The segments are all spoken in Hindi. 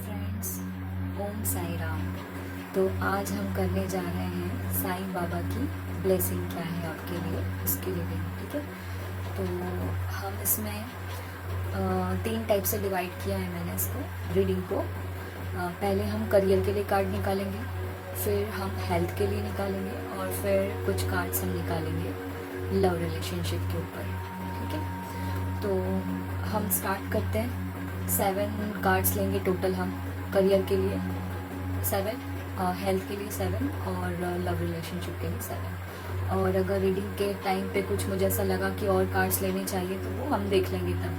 फ्रेंड्स, ओम साई राम। तो आज हम करने जा रहे हैं साईं बाबा की ब्लेसिंग क्या है आपके लिए, उसके लिए। ठीक है, तो हम इसमें 3 टाइप से डिवाइड किया है मैंने इसको, रीडिंग को। पहले हम करियर के लिए कार्ड निकालेंगे, फिर हम हेल्थ के लिए निकालेंगे, और फिर कुछ कार्ड्स हम निकालेंगे लव रिलेशनशिप के ऊपर। ठीक है, तो हम स्टार्ट करते हैं। 7 कार्ड्स लेंगे टोटल हम, करियर के लिए 7, हेल्थ के लिए 7, और लव रिलेशनशिप के लिए 7। और अगर रीडिंग के टाइम पे कुछ मुझे ऐसा लगा कि और कार्ड्स लेने चाहिए तो वो हम देख लेंगे तब।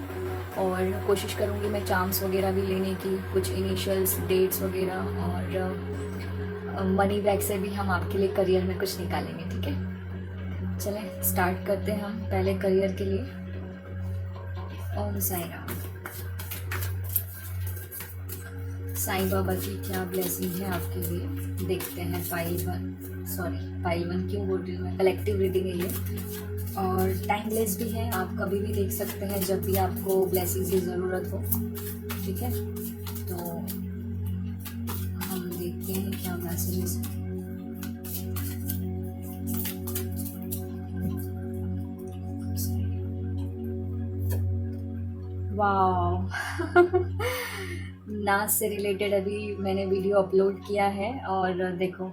और कोशिश करूँगी मैं चार्म्स वगैरह भी लेने की, कुछ इनिशियल्स, डेट्स वगैरह, और मनी बैग से भी हम आपके लिए करियर में कुछ निकालेंगे। ठीक है, चलें स्टार्ट करते हैं हम पहले करियर के लिए। ओम साई राम। साईं बाबा की क्या ब्लेसिंग है आपके लिए, देखते हैं। पाइल वन क्यों बोल रही हूँ मैं, कलेक्टिव रीडिंग है ये, और टाइमलेस भी है। आप कभी भी देख सकते हैं जब भी आपको ब्लेसिंग की ज़रूरत हो। ठीक है, तो हम देखते हैं क्या मैसेजेस हैं। वाह नाच से रिलेटेड अभी मैंने वीडियो अपलोड किया है, और देखो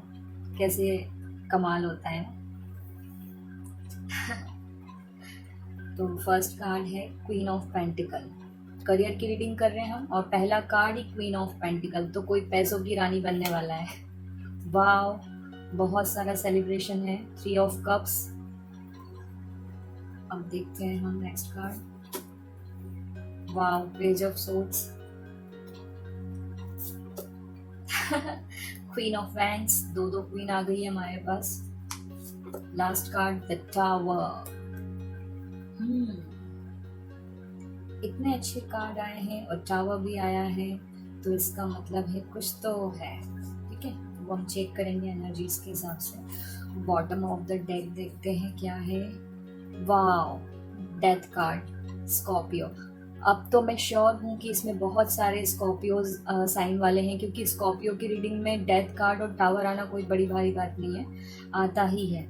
कैसे कमाल होता है। तो फर्स्ट कार्ड है क्वीन ऑफ पेंटिकल। करियर की रीडिंग कर रहे हैं हम, और पहला card he queen of pentacle, तो कोई पैसों की रानी बनने वाला है। वाह, बहुत सारा सेलिब्रेशन है। 3 ऑफ कप्स। अब देखते हैं हम नेक्स्ट कार्ड। वाह, page of swords. Queen of wands, दो क्वीन आ गई है हमारे पास। Last card the tower. इतने अच्छे कार्ड आए हैं और टावर भी आया है, तो इसका मतलब है कुछ तो है। ठीक है, वो हम चेक करेंगे एनर्जीज के हिसाब से। बॉटम ऑफ द डेक देखते हैं क्या है। Wow, death card, Scorpio. अब तो मैं श्योर हूँ कि इसमें बहुत सारे स्कॉर्पियोज साइन वाले हैं, क्योंकि स्कॉर्पियो की रीडिंग में डेथ कार्ड और टावर आना कोई बड़ी भारी बात नहीं है, आता ही है।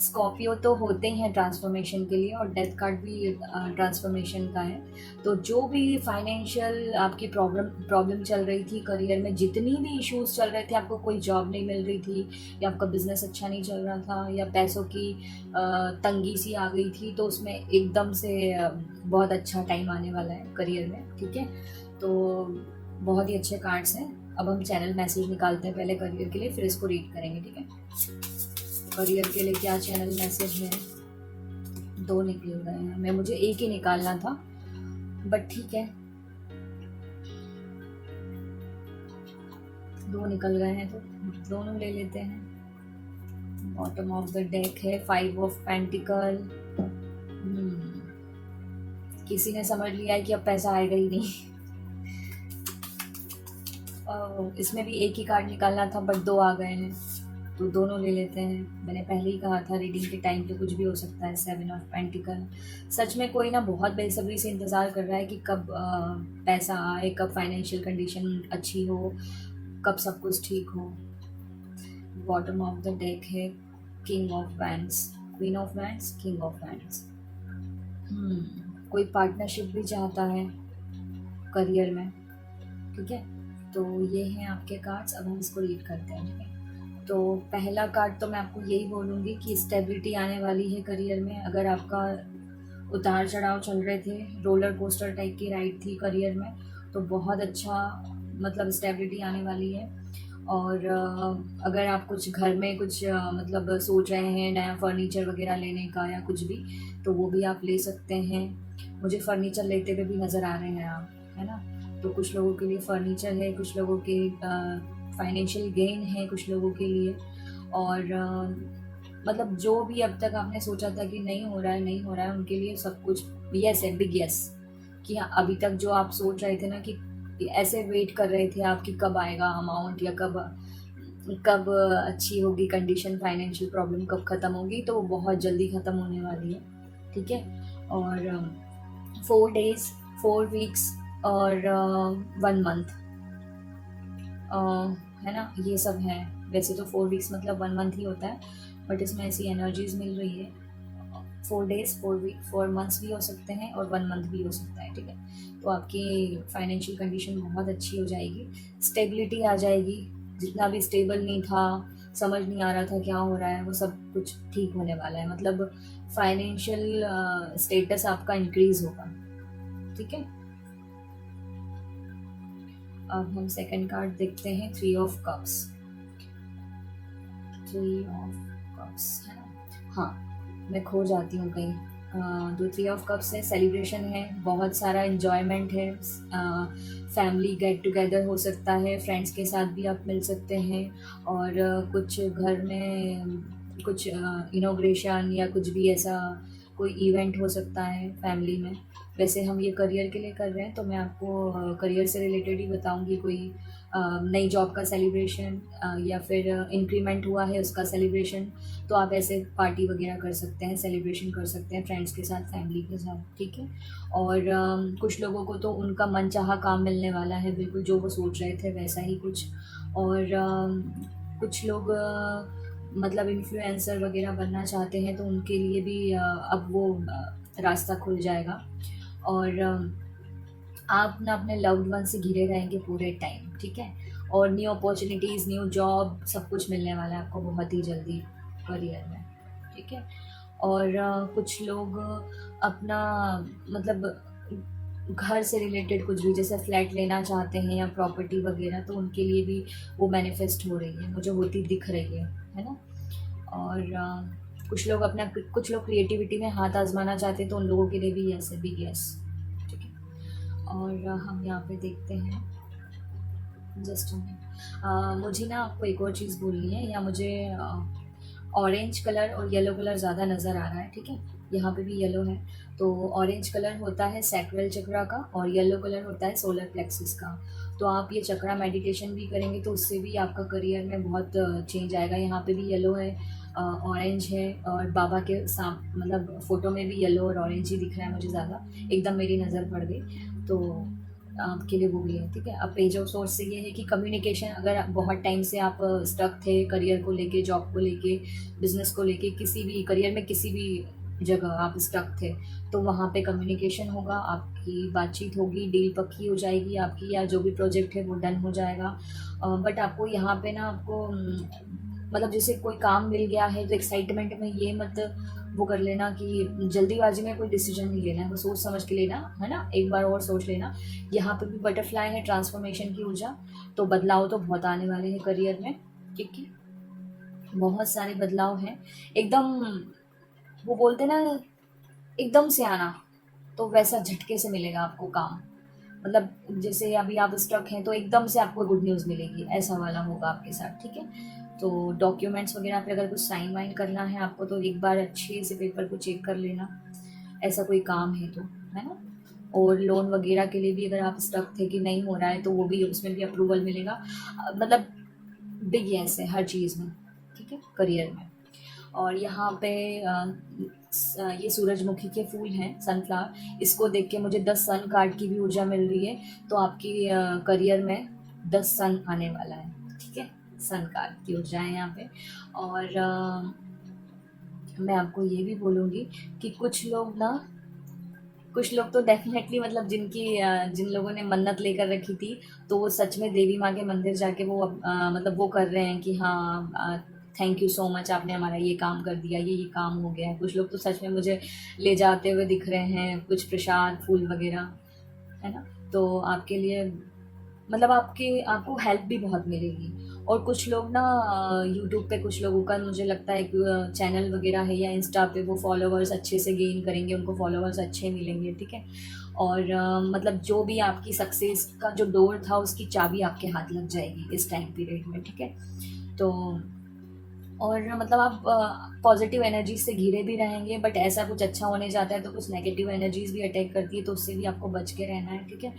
स्कॉर्पियो तो होते ही हैं ट्रांसफॉर्मेशन के लिए, और डेथ कार्ड भी ट्रांसफॉर्मेशन का है। तो जो भी फाइनेंशियल आपकी प्रॉब्लम चल रही थी करियर में, जितनी भी इश्यूज चल रहे थे, आपको कोई जॉब नहीं मिल रही थी, या आपका बिजनेस अच्छा नहीं चल रहा था, या पैसों की तंगी सी आ गई थी, तो उसमें एकदम से बहुत अच्छा टाइम आने वाला है करियर में। ठीक है, तो बहुत ही अच्छे कार्ड्स हैं। अब हम चैनल मैसेज निकालते हैं पहले करियर के लिए, फिर इसको रीड करेंगे। ठीक है, करियर के लिए क्या चैनल मैसेज है। 2 निकल गए हैं, मैं मुझे एक ही निकालना था, बट ठीक है, 2 निकल गए हैं तो दोनों ले लेते हैं। बॉटम ऑफ द डेक है 5 ऑफ पेंटिकल। किसी ने समझ लिया है कि अब पैसा आएगा ही नहीं। इसमें भी एक ही कार्ड निकालना था, बट 2 आ गए हैं, तो दोनों ले लेते हैं। मैंने पहले ही कहा था रीडिंग के टाइम पे कुछ भी हो सकता है। 7 ऑफ पेंटिकल। सच में कोई ना बहुत बेसब्री से इंतज़ार कर रहा है कि कब पैसा आए, कब फाइनेंशियल कंडीशन अच्छी हो, कब सब कुछ ठीक हो। बॉटम ऑफ द डेक है king of wands, queen of wands, king of wands. कोई पार्टनरशिप भी चाहता है करियर में। ठीक है, तो ये हैं आपके कार्ड्स। अब हम इसको रीड करते हैं। ठीक है, तो पहला कार्ड तो मैं आपको यही बोलूँगी कि स्टेबिलिटी आने वाली है करियर में। अगर आपका उतार चढ़ाव चल रहे थे, रोलर कोस्टर टाइप की राइड थी करियर में, तो बहुत अच्छा मतलब स्टेबिलिटी आने वाली है। और अगर आप कुछ घर में कुछ मतलब सोच रहे हैं नया फर्नीचर वगैरह लेने का या कुछ भी, तो वो भी आप ले सकते हैं। मुझे फर्नीचर लेते हुए भी नज़र आ रहे हैं आप, है ना। तो कुछ लोगों के लिए फर्नीचर है, कुछ लोगों के फाइनेंशियल गेन है, कुछ लोगों के लिए। और मतलब जो भी अब तक आपने सोचा था कि नहीं हो रहा है, उनके लिए सब कुछ यस है, बिग यस। कि हाँ, अभी तक जो आप सोच रहे थे ना कि ऐसे वेट कर रहे थे आप कि कब आएगा अमाउंट, या कब कब अच्छी होगी कंडीशन, फाइनेंशियल प्रॉब्लम कब ख़त्म होगी, तो वो बहुत जल्दी ख़त्म होने वाली है। ठीक है, और 4 days, 4 weeks और 1 month, है ना, ये सब है। वैसे तो 4 वीक्स मतलब 1 मंथ ही होता है, बट इसमें ऐसी एनर्जीज मिल रही है। 4 डेज, 4 वीक, 4 मंथ्स भी हो सकते हैं और 1 मंथ भी हो सकता है, ठीक है। तो आपकी फाइनेंशियल कंडीशन बहुत अच्छी हो जाएगी, स्टेबिलिटी आ जाएगी। जितना भी स्टेबल नहीं था, समझ नहीं आ रहा था क्या हो रहा है, वो सब कुछ ठीक होने वाला है। मतलब फाइनेंशियल स्टेटस आपका इंक्रीज होगा, ठीक है। अब हम सेकंड कार्ड देखते हैं, 3 ऑफ कप्स। 3 ऑफ कप्स है ना, हाँ मैं खो जाती हूँ कहीं। जो 3 ऑफ कप्स है, सेलिब्रेशन है, बहुत सारा इन्जॉयमेंट है, फैमिली गेट टुगेदर हो सकता है, फ्रेंड्स के साथ भी आप मिल सकते हैं, और कुछ घर में कुछ इनॉग्रेशन या कुछ भी ऐसा कोई इवेंट हो सकता है फैमिली में। वैसे हम ये करियर के लिए कर रहे हैं, तो मैं आपको करियर से रिलेटेड ही बताऊंगी। कोई नई जॉब का सेलिब्रेशन या फिर इंक्रीमेंट हुआ है उसका सेलिब्रेशन, तो आप ऐसे पार्टी वगैरह कर सकते हैं, सेलिब्रेशन कर सकते हैं फ्रेंड्स के साथ, फैमिली के साथ, ठीक है। और कुछ लोगों को तो उनका मनचाहा काम मिलने वाला है, बिल्कुल जो वो सोच रहे थे वैसा ही कुछ। और कुछ लोग मतलब इन्फ्लुएंसर वगैरह बनना चाहते हैं, तो उनके लिए भी अब वो रास्ता खुल जाएगा। और आप ना अपने लव्ड वन से घिरे रहेंगे पूरे टाइम, ठीक है। और न्यू अपॉर्चुनिटीज़, न्यू जॉब, सब कुछ मिलने वाला है आपको बहुत ही जल्दी करियर में, ठीक है। और कुछ लोग अपना मतलब घर से रिलेटेड कुछ भी, जैसे फ्लैट लेना चाहते हैं या प्रॉपर्टी वगैरह, तो उनके लिए भी वो मैनिफेस्ट हो रही है, मुझे होती दिख रही है ना। और कुछ लोग क्रिएटिविटी में हाथ आजमाना चाहते हैं, तो उन लोगों के लिए भी यस है, बिग यस, ठीक है। और हम यहाँ पे देखते हैं, जस्ट मुझे ना आपको एक और चीज़ बोलनी है। या मुझे ऑरेंज कलर और येलो कलर ज़्यादा नज़र आ रहा है, ठीक है। यहाँ पे भी येलो है। तो ऑरेंज कलर होता है सैक्रल चक्रा का, और येलो कलर होता है सोलर प्लेक्सिस का। तो आप ये चक्रा मेडिटेशन भी करेंगे तो उससे भी आपका करियर में बहुत चेंज आएगा। यहाँ पे भी येलो है, ऑरेंज है, और बाबा के साथ मतलब फ़ोटो में भी येलो और ऑरेंज ही दिख रहा है मुझे ज़्यादा, एकदम मेरी नज़र पड़ गई। तो आपके लिए वो भी है, ठीक है। अब पेज ऑफ सोर्स से ये है कि कम्युनिकेशन, अगर बहुत टाइम से आप स्टक थे करियर को लेके, जॉब को लेके, बिजनेस को लेके, किसी भी करियर में किसी भी जगह आप स्टक थे, तो वहाँ पे कम्युनिकेशन होगा, आपकी बातचीत होगी, डील पक्की हो जाएगी आपकी, या जो भी प्रोजेक्ट है वो डन हो जाएगा। बट आपको यहाँ पे ना आपको मतलब जैसे कोई काम मिल गया है तो एक्साइटमेंट में ये मत वो कर लेना कि जल्दीबाजी में कोई डिसीजन नहीं लेना है, वो सोच समझ के लेना है ना, एक बार और सोच लेना। यहाँ पे भी बटरफ्लाई है, ट्रांसफॉर्मेशन की ऊर्जा, तो बदलाव तो बहुत आने वाले हैं करियर में, ठीक है। बहुत सारे बदलाव हैं एकदम, वो बोलते ना एकदम से आना, तो वैसा झटके से मिलेगा आपको काम। मतलब जैसे अभी आप स्टक हैं तो एकदम से आपको गुड न्यूज़ मिलेगी, ऐसा वाला होगा आपके साथ, ठीक है। तो डॉक्यूमेंट्स वगैरह पे अगर कुछ साइन वाइन करना है आपको, तो एक बार अच्छे से पेपर को चेक कर लेना, ऐसा कोई काम है तो, है ना। और लोन वगैरह के लिए भी अगर आप स्टक थे कि नहीं हो रहा है, तो वो भी, उसमें भी अप्रूवल मिलेगा। मतलब बिग यस है हर चीज़ में, ठीक है, करियर में। और यहाँ पे ये सूरजमुखी के फूल हैं, सनफ्लावर, इसको देख के मुझे 10 सन कार्ड की भी ऊर्जा मिल रही है। तो आपकी करियर में 10 सन आने वाला है, ठीक है। सन कार्ड की ऊर्जा है यहाँ पे। और मैं आपको ये भी बोलूँगी कि कुछ लोग तो डेफिनेटली मतलब जिन लोगों ने मन्नत लेकर रखी थी, तो वो सच में देवी माँ के मंदिर जाके वो मतलब वो कर रहे हैं कि हाँ थैंक यू सो मच, आपने हमारा ये काम कर दिया, ये काम हो गया है। कुछ लोग तो सच में मुझे ले जाते हुए दिख रहे हैं, कुछ प्रसाद फूल वगैरह, है ना। तो आपके लिए मतलब आपको हेल्प भी बहुत मिलेगी। और कुछ लोग ना यूट्यूब पे, कुछ लोगों का मुझे लगता है कि चैनल वगैरह है या इंस्टा पे, वो फॉलोवर्स अच्छे से गेन करेंगे, उनको फॉलोवर्स अच्छे मिलेंगे, ठीक है। और मतलब जो भी आपकी सक्सेस का जो डोर था, उसकी चाबी आपके हाथ लग जाएगी इस टाइम पीरियड में, ठीक है। तो और मतलब आप पॉजिटिव एनर्जी से घिरे भी रहेंगे, बट ऐसा कुछ अच्छा होने जाता है तो कुछ नेगेटिव एनर्जीज भी अटैक करती है, तो उससे भी आपको बच के रहना है, ठीक है।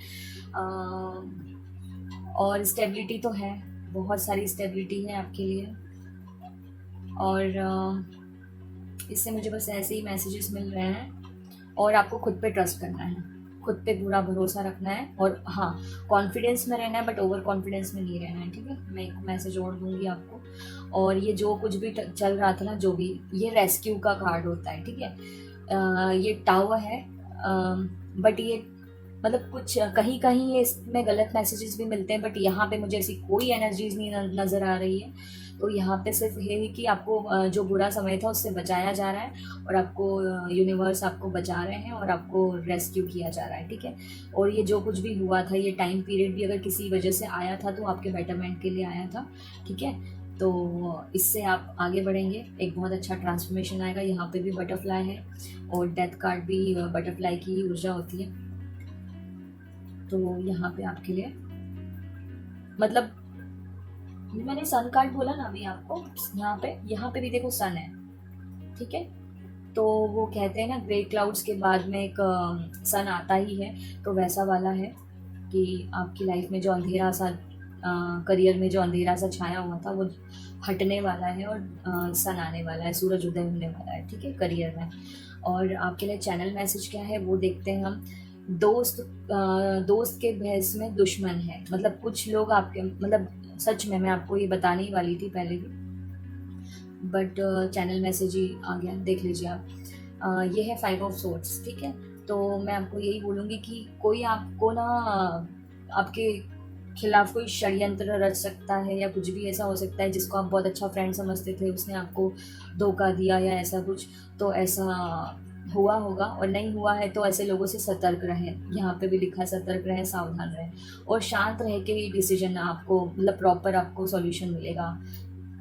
और स्टेबिलिटी तो है, बहुत सारी स्टेबिलिटी है आपके लिए। और इससे मुझे बस ऐसे ही मैसेजेस मिल रहे हैं। और आपको खुद पे ट्रस्ट करना है, खुद पे पूरा भरोसा रखना है, और हाँ कॉन्फिडेंस में रहना है, बट ओवर कॉन्फिडेंस में नहीं रहना है, ठीक है। मैं एक मैसेज और दूंगी आपको। और ये जो कुछ भी चल रहा था ना, जो भी, ये रेस्क्यू का कार्ड होता है, ठीक है। ये टावर है, बट ये मतलब कुछ कहीं कहीं ये इसमें गलत मैसेजेस भी मिलते हैं, बट यहाँ पे मुझे ऐसी कोई एनर्जीज नहीं नज़र आ रही है। तो यहाँ पे सिर्फ ये है कि आपको जो बुरा समय था उससे बचाया जा रहा है, और आपको यूनिवर्स आपको बचा रहे हैं, और आपको रेस्क्यू किया जा रहा है, ठीक है। और ये जो कुछ भी हुआ था, ये टाइम पीरियड भी अगर किसी वजह से आया था तो आपके बेटरमेंट के लिए आया था, ठीक है। तो इससे आप आगे बढ़ेंगे, एक बहुत अच्छा ट्रांसफॉर्मेशन आएगा। यहाँ पे भी बटरफ्लाई है, और डेथ कार्ड भी बटरफ्लाई की ही ऊर्जा होती है। तो यहाँ पे आपके लिए मतलब मैंने सन कार्ड बोला ना अभी आपको, यहाँ पे भी देखो सन है, ठीक है। तो वो कहते हैं ना, ग्रे क्लाउड्स के बाद में एक सन आता ही है, तो वैसा वाला है कि आपकी लाइफ में जो अंधेरा सा करियर में जो अंधेरा सा छाया हुआ था वो हटने वाला है, और सन आने वाला है, सूरज उदय होने वाला है, ठीक है, करियर में। और आपके लिए चैनल मैसेज क्या है वो देखते हैं हम। दोस्त के बहस में दुश्मन है, मतलब कुछ लोग आपके, मतलब सच में मैं आपको ये बताने ही वाली थी पहले भी, बट चैनल मैसेज ही आ गया, देख लीजिए आप। ये है 5 ऑफ सोर्ड्स, ठीक है। तो मैं आपको यही बोलूँगी कि कोई आपको ना आपके खिलाफ कोई षड्यंत्र रच सकता है, या कुछ भी ऐसा हो सकता है जिसको आप बहुत अच्छा फ्रेंड समझते थे, उसने आपको धोखा दिया या ऐसा कुछ, तो ऐसा हुआ होगा। और नहीं हुआ है तो ऐसे लोगों से सतर्क रहें, यहाँ पे भी लिखा है सतर्क रहें, सावधान रहें, और शांत रह के ही डिसीजन आपको, मतलब प्रॉपर आपको सॉल्यूशन मिलेगा,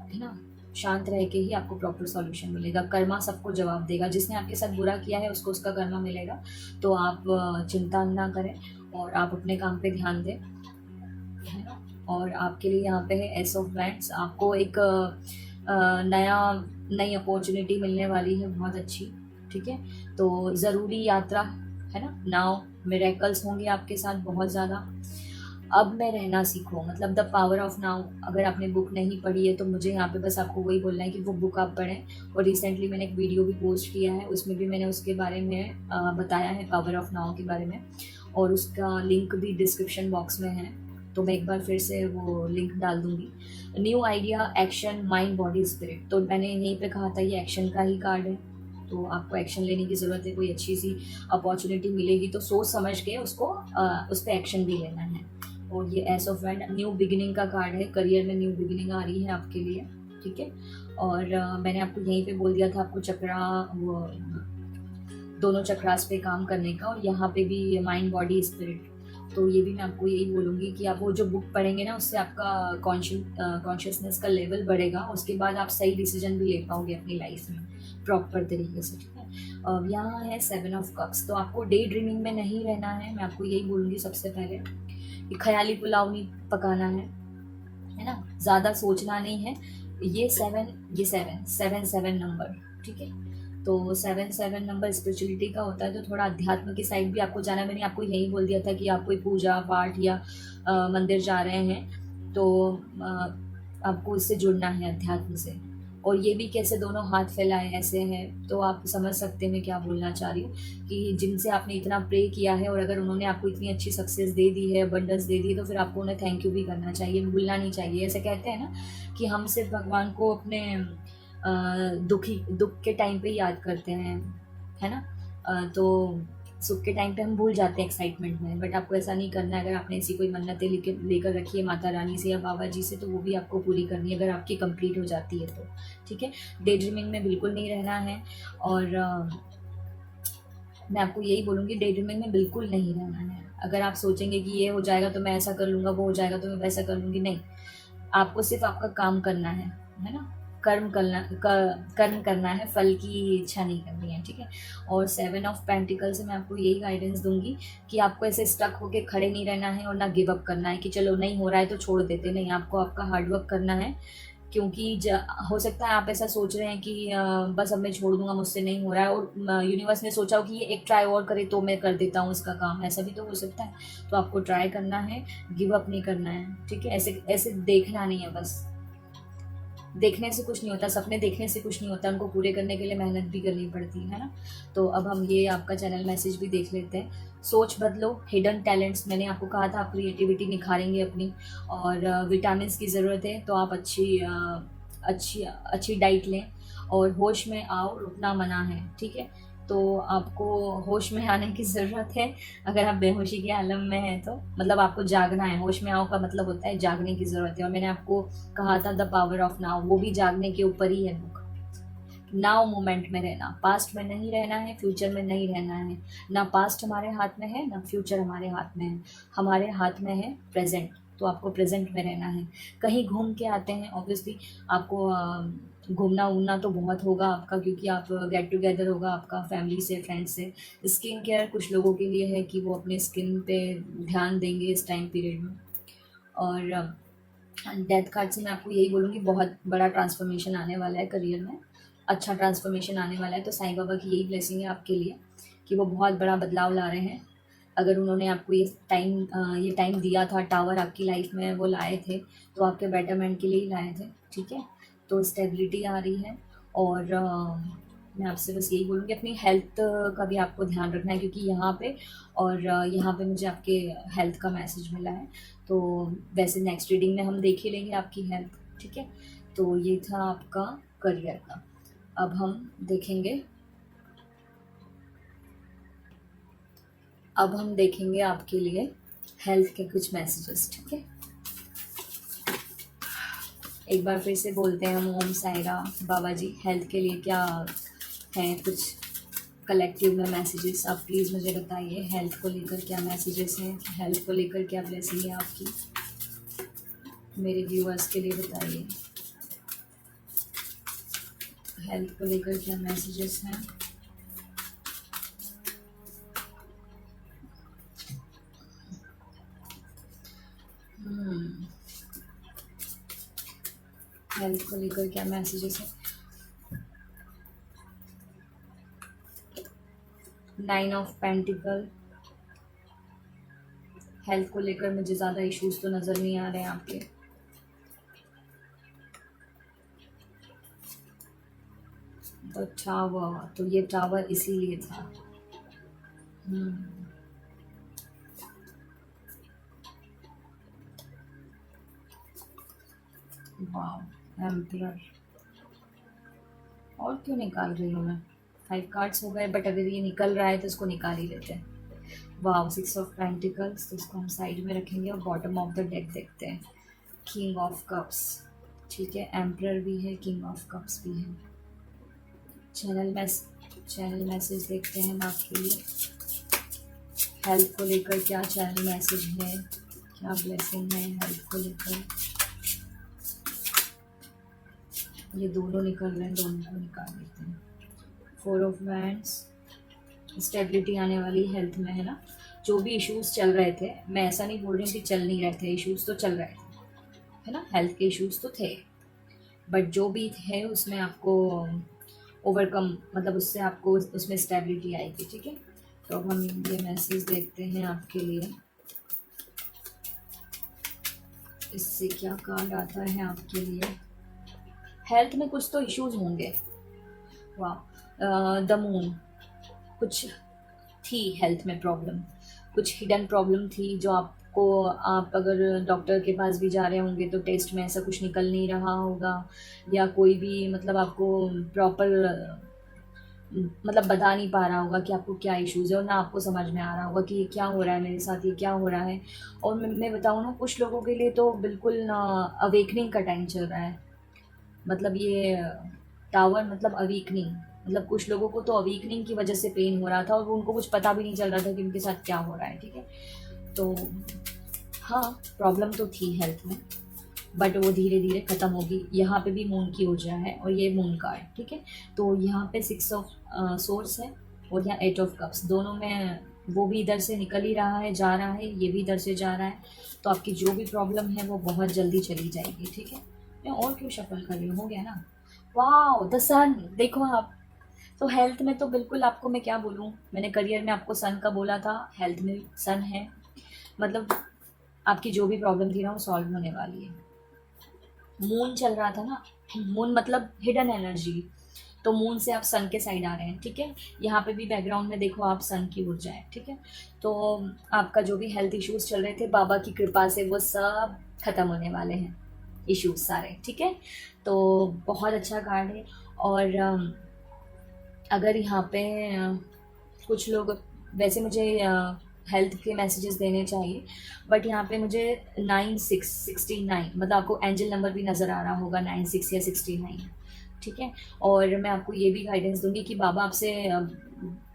है ना। शांत रह के ही आपको प्रॉपर सॉल्यूशन मिलेगा। कर्मा सबको जवाब देगा, जिसने आपके साथ बुरा किया है उसको उसका कर्मा मिलेगा। तो आप चिंता ना करें, और आप अपने काम पे ध्यान दें, है ना। और आपके लिए यहाँ पे है एस ऑफ वैंड्स। आपको एक नई अपॉर्चुनिटी मिलने वाली है, बहुत अच्छी, ठीक है। तो ज़रूरी यात्रा, है ना। नाउ मिरेकल्स होंगे आपके साथ बहुत ज़्यादा। अब मैं रहना सीखो, मतलब द पावर ऑफ नाउ। अगर आपने बुक नहीं पढ़ी है तो मुझे यहाँ पे बस आपको वही बोलना है कि वो बुक आप पढ़ें। और रिसेंटली मैंने एक वीडियो भी पोस्ट किया है, उसमें भी मैंने उसके बारे में बताया है, पावर ऑफ नाउ के बारे में, और उसका लिंक भी डिस्क्रिप्शन बॉक्स में है, तो मैं एक बार फिर से वो लिंक डाल दूंगी। New idea, action, mind, body, spirit. तो मैंने यहीं पे कहा था ये एक्शन का ही कार्ड है, तो आपको एक्शन लेने की ज़रूरत है। कोई अच्छी सी अपॉर्चुनिटी मिलेगी तो सोच समझ के उसको उस पर एक्शन भी लेना है। और ये S of wand new beginning का कार्ड है, करियर में न्यू बिगिनिंग आ रही है आपके लिए, ठीक है। और मैंने आपको यहीं पे बोल दिया था आपको चक्रा, वो दोनों चक्रास पे काम करने का, और यहाँ पे भी माइंड, बॉडी, स्पिरिट। तो ये भी मैं आपको यही बोलूँगी कि आप वो जो बुक पढ़ेंगे ना, उससे आपका कॉन्शियसनेस का लेवल बढ़ेगा, उसके बाद आप सही डिसीजन भी ले पाओगे अपनी लाइफ में प्रॉपर तरीके से, ठीक है। यहाँ है 7 ऑफ कप्स। तो आपको डे ड्रीमिंग में नहीं रहना है, मैं आपको यही बोलूँगी सबसे पहले कि ख्याली पुलाव नहीं पकाना है ना, ज़्यादा सोचना नहीं है। ये 7 नंबर, ठीक है। तो 7 नंबर स्पिरिचुअलिटी का होता है, तो थोड़ा अध्यात्म की साइड भी आपको जाना है। मैंने आपको यही बोल दिया था कि आप कोई पूजा पाठ या मंदिर जा रहे हैं तो आपको इससे जुड़ना है अध्यात्म से। और ये भी कैसे दोनों हाथ फैलाए ऐसे हैं, तो आप समझ सकते हैं मैं क्या बोलना चाह रही हूँ, कि जिनसे आपने इतना प्रे किया है और अगर उन्होंने आपको इतनी अच्छी सक्सेस दे दी है, अबंडेंस दे दी है, तो फिर आपको उन्हें थैंक यू भी करना चाहिए, भूलना नहीं चाहिए। ऐसे कहते हैं ना कि हम सिर्फ भगवान को अपने दुख के टाइम पे याद करते हैं, है ना। तो सुख के टाइम पे हम भूल जाते हैं एक्साइटमेंट में, बट आपको ऐसा नहीं करना है। अगर आपने ऐसी कोई मन्नतें लेकर रखी है माता रानी से या बाबा जी से, तो वो भी आपको पूरी करनी है अगर आपकी कंप्लीट हो जाती है तो, ठीक है। डे ड्रीमिंग में बिल्कुल नहीं रहना है। और मैं आपको यही बोलूँगी, डे ड्रीमिंग में बिल्कुल नहीं रहना है। अगर आप सोचेंगे कि ये हो जाएगा तो मैं ऐसा कर लूँगा, वो हो जाएगा तो मैं वैसा कर लूँगी, नहीं। आपको सिर्फ आपका काम करना है ना। कर्म करना है, फल की इच्छा नहीं करनी है, ठीक है। और 7 ऑफ पेंटिकल से मैं आपको यही गाइडेंस दूंगी कि आपको ऐसे स्टक होके खड़े नहीं रहना है, और ना गिव अप करना है कि चलो नहीं हो रहा है तो छोड़ देते, नहीं। आपको आपका हार्डवर्क करना है, क्योंकि हो सकता है आप ऐसा सोच रहे हैं कि बस अब मैं छोड़ दूंगा, मुझसे नहीं हो रहा है, और यूनिवर्स ने सोचा हो कि ये एक ट्राई और करे तो मैं कर देता हूँ इसका काम, ऐसा भी तो हो सकता है। तो आपको ट्राई करना है, गिव अप नहीं करना है, ठीक है। ऐसे ऐसे देखना नहीं है बस, देखने से कुछ नहीं होता, सपने देखने से कुछ नहीं होता, उनको पूरे करने के लिए मेहनत भी करनी पड़ती है ना। तो अब हम ये आपका चैनल मैसेज भी देख लेते हैं। सोच बदलो, हिडन टैलेंट्स, मैंने आपको कहा था आप क्रिएटिविटी निखारेंगे अपनी, और विटामिन की ज़रूरत है तो आप अच्छी अच्छी डाइट लें, और होश में आओ, रुकना मना है, ठीक है। तो आपको होश में आने की ज़रूरत है। अगर आप बेहोशी के आलम में हैं तो मतलब आपको जागना है। होश में आओ का मतलब होता है जागने की ज़रूरत है। और मैंने आपको कहा था द पावर ऑफ नाउ, वो भी जागने के ऊपर ही है बुक। नाउ मोमेंट में रहना, पास्ट में नहीं रहना है, फ्यूचर में नहीं रहना है। ना पास्ट हमारे हाथ में है, ना फ्यूचर हमारे हाथ में है, हमारे हाथ में है प्रेजेंट। तो आपको प्रेजेंट में रहना है। कहीं घूम के आते हैं, ऑब्वियसली आपको घूमना वूमना तो बहुत होगा आपका, क्योंकि आप गेट टुगेदर होगा आपका फैमिली से, फ्रेंड्स से। स्किन केयर कुछ लोगों के लिए है कि वो अपने स्किन पे ध्यान देंगे इस टाइम पीरियड में। और डेथ कार्ड से मैं आपको यही बोलूँगी, बहुत बड़ा ट्रांसफॉर्मेशन आने वाला है करियर में, अच्छा ट्रांसफॉर्मेशन आने वाला है। तो साईं बाबा की यही ब्लेसिंग है आपके लिए कि वो बहुत बड़ा बदलाव ला रहे हैं। अगर उन्होंने आपको ये टाइम दिया था, टावर आपकी लाइफ में वो लाए थे, तो आपके बेटरमेंट के लिए ही लाए थे, ठीक है। तो स्टेबिलिटी आ रही है। और मैं आपसे बस यही बोलूँगी, अपनी हेल्थ का भी आपको ध्यान रखना है, क्योंकि यहाँ पे और यहाँ पे मुझे आपके हेल्थ का मैसेज मिला है। तो वैसे नेक्स्ट रीडिंग में हम देख ही लेंगे आपकी हेल्थ, ठीक है। तो ये था आपका करियर का। अब हम देखेंगे आपके लिए हेल्थ के कुछ मैसेजेस, ठीक है। एक बार फिर से बोलते हैं हम, ओम साई राम। बाबा जी, हेल्थ के लिए क्या हैं कुछ कलेक्टिव में मैसेजेस, आप प्लीज़ मुझे बताइए हेल्थ को लेकर क्या मैसेजेस हैं, हेल्थ को लेकर क्या ब्लेसिंग है आपकी, मेरे व्यूअर्स के लिए बताइए हेल्थ को लेकर क्या मैसेजेस हैं। हेल्थ को लेकर क्या मैसेजेस हैं। 9 ऑफ पेंटिकल, हेल्थ को लेकर मुझे ज़्यादा इश्यूज तो नज़र नहीं आ रहे हैं आपके। द टावर, तो ये टावर इसीलिए था। वाह, एम्परर। और क्यों निकाल रही हूँ मैं, 5 कार्ड्स हो गए, बट अगर ये निकल रहा है तो इसको निकाल ही लेते हैं। वाह, 6 ऑफ पेंटिकल्स, तो इसको हम साइड में रखेंगे और बॉटम ऑफ द डेक देखते हैं। किंग ऑफ कप्स, ठीक है, एम्परर भी है, किंग ऑफ कप्स भी है। चैनल मैसेज देखते हैं हम आपके लिए। हेल्थ को लेकर क्या चैनल मैसेज है, क्या ब्लेसिंग है हेल्थ को लेकर। ये दोनों निकल रहे हैं, दोनों को निकाल देते हैं। 4 ऑफ वैंड्स, स्टेबिलिटी आने वाली हेल्थ में, है ना। जो भी इश्यूज चल रहे थे, मैं ऐसा नहीं बोल रही हूँ कि चल नहीं रहे थे, इश्यूज तो चल रहे थे, है ना, हेल्थ के इश्यूज तो थे, बट जो भी है उसमें आपको ओवरकम, मतलब उससे आपको उसमें स्टेबिलिटी आएगी, ठीक है। तो हम ये मैसेज देखते हैं आपके लिए, इससे क्या कार्ड आता है आपके लिए। हेल्थ में कुछ तो इश्यूज होंगे। वाह, द मून, कुछ थी हेल्थ में प्रॉब्लम, कुछ हिडन प्रॉब्लम थी जो आप अगर डॉक्टर के पास भी जा रहे होंगे तो टेस्ट में ऐसा कुछ निकल नहीं रहा होगा, या कोई भी मतलब आपको प्रॉपर मतलब बता नहीं पा रहा होगा कि आपको क्या इश्यूज़ है, और ना आपको समझ में आ रहा होगा कि ये क्या हो रहा है मेरे साथ, ये क्या हो रहा है। और मैं बताऊँ ना, कुछ लोगों के लिए तो बिल्कुल अवेकनिंग का टाइम चल रहा है। मतलब ये टावर मतलब अवीकनिंग, मतलब कुछ लोगों को तो अवीकनिंग की वजह से पेन हो रहा था और उनको कुछ पता भी नहीं चल रहा था कि उनके साथ क्या हो रहा है, ठीक है। तो हाँ, प्रॉब्लम तो थी हेल्थ में, बट वो धीरे धीरे ख़त्म होगी। यहाँ पे भी मून की ऊर्जा है और ये मून कार्ड, ठीक है। तो यहाँ पे 6 ऑफ सोर्स है और यहाँ 8 ऑफ कप्स, दोनों में वो भी इधर से निकल ही रहा है, जा रहा है, ये भी इधर से जा रहा है। तो आपकी जो भी प्रॉब्लम है वो बहुत जल्दी चली जाएगी, ठीक है। मैं और क्यों शफल कर रही हूँ, हो गया ना। वाह, द सन, देखो आप। तो हेल्थ में तो बिल्कुल आपको मैं क्या बोलूँ, मैंने करियर में आपको सन का बोला था, हेल्थ में सन है, मतलब आपकी जो भी प्रॉब्लम थी ना वो सॉल्व होने वाली है। मून चल रहा था ना, मून मतलब हिडन एनर्जी, तो मून से आप सन के साइड आ रहे हैं, ठीक है। यहाँ पे भी बैकग्राउंड में देखो आप सन की ऊर्जा है, ठीक है। तो आपका जो भी हेल्थ इश्यूज चल रहे थे बाबा की कृपा से वो सब खत्म होने वाले हैं, इश्यूज सारे, ठीक है। तो बहुत अच्छा कार्ड है। और अगर यहाँ पे कुछ लोग, वैसे मुझे हेल्थ के मैसेजेस देने चाहिए, बट यहाँ पे मुझे 9669 मतलब आपको एंजल नंबर भी नज़र आ रहा होगा, 96 या 69, ठीक है। और मैं आपको ये भी गाइडेंस दूंगी कि बाबा आपसे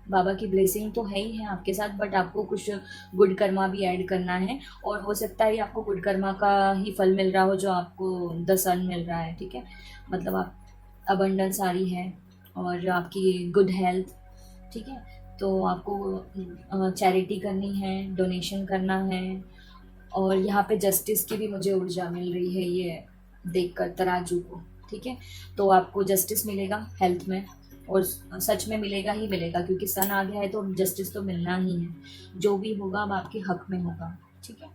बाबा की ब्लेसिंग तो है ही है आपके साथ, बट आपको कुछ गुड कर्मा भी ऐड करना है, और हो सकता है आपको गुड कर्मा का ही फल मिल रहा हो जो आपको द सन मिल रहा है, ठीक है। मतलब आप अबंडेंस आ रही है और आपकी गुड हेल्थ, ठीक है। तो आपको चैरिटी करनी है, डोनेशन करना है। और यहाँ पे जस्टिस की भी मुझे ऊर्जा मिल रही है ये देखकर तराजू को, ठीक है। तो आपको जस्टिस मिलेगा हेल्थ में, और सच में मिलेगा ही मिलेगा, क्योंकि सन आ गया है तो जस्टिस तो मिलना ही है। जो भी होगा अब आपके हक में होगा, ठीक है।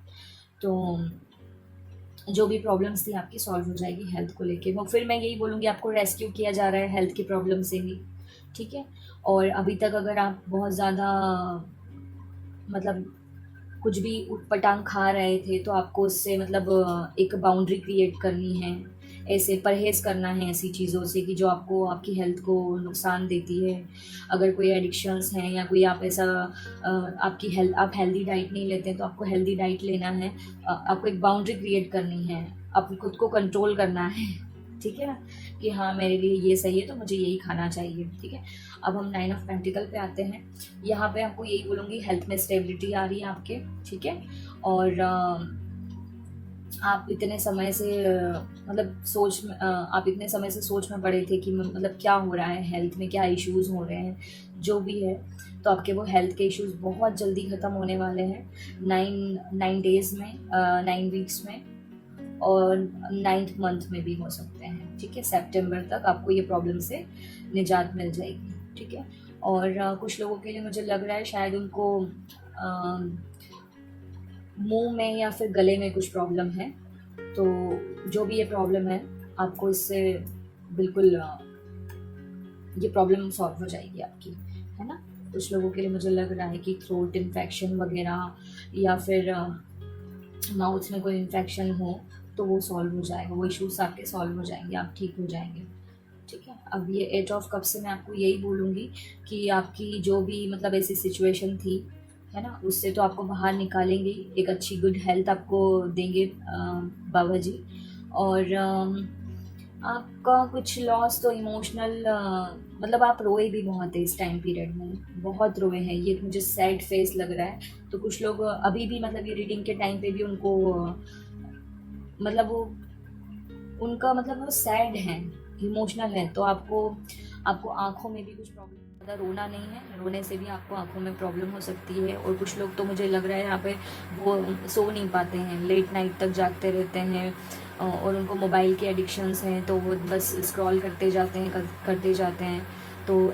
तो जो भी प्रॉब्लम्स थी आपकी सॉल्व हो जाएगी हेल्थ को लेके। वो फिर मैं यही बोलूँगी आपको रेस्क्यू किया जा रहा है हेल्थ की प्रॉब्लम से ही, ठीक है। और अभी तक अगर आप बहुत ज़्यादा मतलब कुछ भी उटपटांग खा रहे थे तो आपको उससे मतलब एक बाउंड्री क्रिएट करनी है, ऐसे परहेज़ करना है ऐसी चीज़ों से कि जो आपको आपकी हेल्थ को नुकसान देती है। अगर कोई एडिक्शंस हैं या कोई आप ऐसा आपकी हेल्थ, आप हेल्दी डाइट नहीं लेते हैं तो आपको हेल्दी डाइट लेना है। आपको एक बाउंड्री क्रिएट करनी है, अपने खुद को कंट्रोल करना है, ठीक है ना, कि हाँ मेरे लिए ये सही है तो मुझे यही खाना चाहिए, ठीक है। अब हम 9 ऑफ पेंटिकल पे आते हैं। यहाँ पे आपको यही बोलूँगी, हेल्थ में स्टेबिलिटी आ रही है आपके, ठीक है। और आप इतने समय से आप इतने समय से सोच में पड़े थे कि मतलब क्या हो रहा है हेल्थ में, क्या इश्यूज हो रहे हैं, जो भी है। तो आपके वो हेल्थ के इश्यूज बहुत जल्दी ख़त्म होने वाले हैं, 9 डेज़ में, 9 वीक्स में, और 9th मंथ में भी हो सकते हैं, ठीक है। सितंबर तक आपको ये प्रॉब्लम से निजात मिल जाएगी, ठीक है। और कुछ लोगों के लिए मुझे लग रहा है शायद उनको मुंह में या फिर गले में कुछ प्रॉब्लम है। तो जो भी ये प्रॉब्लम है आपको इससे बिल्कुल ये प्रॉब्लम सॉल्व हो जाएगी आपकी, है ना। कुछ लोगों के लिए मुझे लग रहा है कि थ्रोट इन्फेक्शन वगैरह या फिर माउथ में कोई इन्फेक्शन हो तो वो सॉल्व हो जाएगा, वो इश्यूज आपके सॉल्व हो जाएंगे, आप ठीक हो जाएंगे, ठीक है। अब ये 8 ऑफ कप से मैं आपको यही बोलूँगी कि आपकी जो भी मतलब ऐसी सिचुएशन थी, है ना, उससे तो आपको बाहर निकालेंगे, एक अच्छी गुड हेल्थ आपको देंगे बाबा जी। और आपका कुछ लॉस तो इमोशनल, मतलब आप रोए भी बहुत है इस टाइम पीरियड में, बहुत रोए हैं, ये मुझे सैड फेस लग रहा है। तो कुछ लोग अभी भी मतलब ये रीडिंग के टाइम पे भी उनको मतलब वो उनका मतलब वो सैड है, इमोशनल है। तो आपको आपको आँखों में भी कुछ प्रॉब्लम, ज़्यादा रोना नहीं है, रोने से भी आपको आँखों में प्रॉब्लम हो सकती है। और कुछ लोग तो मुझे लग रहा है यहाँ पे वो सो नहीं पाते हैं, लेट नाइट तक जागते रहते हैं, और उनको मोबाइल के एडिक्शंस हैं तो वो बस स्क्रॉल करते जाते हैं, करते जाते हैं। तो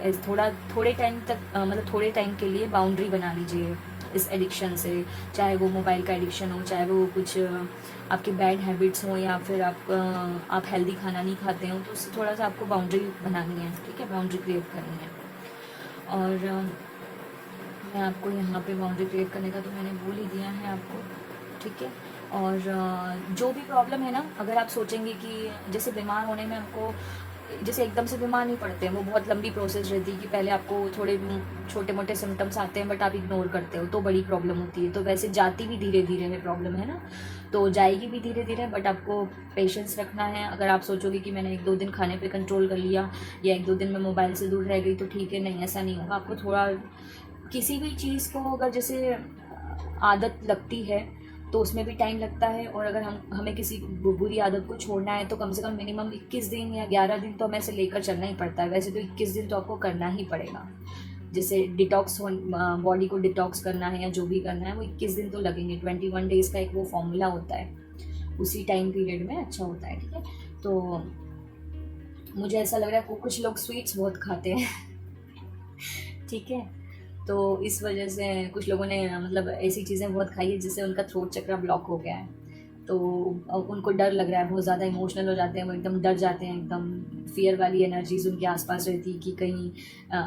थोड़े टाइम तक मतलब थोड़े टाइम के लिए बाउंड्री बना लीजिए इस एडिक्शन से, चाहे वो मोबाइल का एडिक्शन हो, चाहे वो कुछ आपकी बैड हैबिट्स हों, या फिर आप हेल्दी खाना नहीं खाते हो, तो उससे थोड़ा सा आपको बाउंड्री बनानी है, ठीक है, बाउंड्री क्रिएट करनी है। और मैं आपको यहाँ पे बाउंड्री क्रिएट करने का तो मैंने बोल ही दिया है आपको, ठीक है। और जो भी प्रॉब्लम है ना, अगर आप सोचेंगे कि जैसे बीमार होने में आपको जैसे एकदम से बीमार नहीं पड़ते हैं, वो बहुत लंबी प्रोसेस रहती है कि पहले आपको थोड़े छोटे मोटे सिम्टम्स आते हैं बट आप इग्नोर करते हो तो बड़ी प्रॉब्लम होती है। तो वैसे जाती भी धीरे धीरे है प्रॉब्लम, है ना, तो जाएगी भी धीरे धीरे, बट आपको पेशेंस रखना है। अगर आप सोचोगे कि मैंने 1-2 दिन खाने पे कंट्रोल कर लिया या 1-2 दिन में मोबाइल से दूर रह गई तो ठीक है, नहीं, ऐसा नहीं होगा। आपको थोड़ा किसी भी चीज़ को अगर जैसे आदत लगती है तो उसमें भी टाइम लगता है, और अगर हमें किसी बुरी आदत को छोड़ना है तो कम से कम मिनिमम 21 दिन या 11 दिन तो हमें ऐसे लेकर चलना ही पड़ता है। वैसे तो 21 दिन तो आपको करना ही पड़ेगा, जैसे डिटॉक्स बॉडी को डिटॉक्स करना है या जो भी करना है वो 21 दिन तो लगेंगे। 21 डेज़ का एक वो फॉर्मूला होता है, उसी टाइम पीरियड में अच्छा होता है, ठीक है। तो मुझे ऐसा लग रहा है कुछ लोग स्वीट्स बहुत खाते हैं ठीक है, तो इस वजह से कुछ लोगों ने मतलब ऐसी चीज़ें बहुत खाई है जिससे उनका थ्रोट चक्रा ब्लॉक हो गया है। तो उनको डर लग रहा है, बहुत ज़्यादा इमोशनल हो जाते हैं, वो एकदम डर जाते हैं, एकदम फियर वाली एनर्जीज उनके आसपास रहती कि कहीं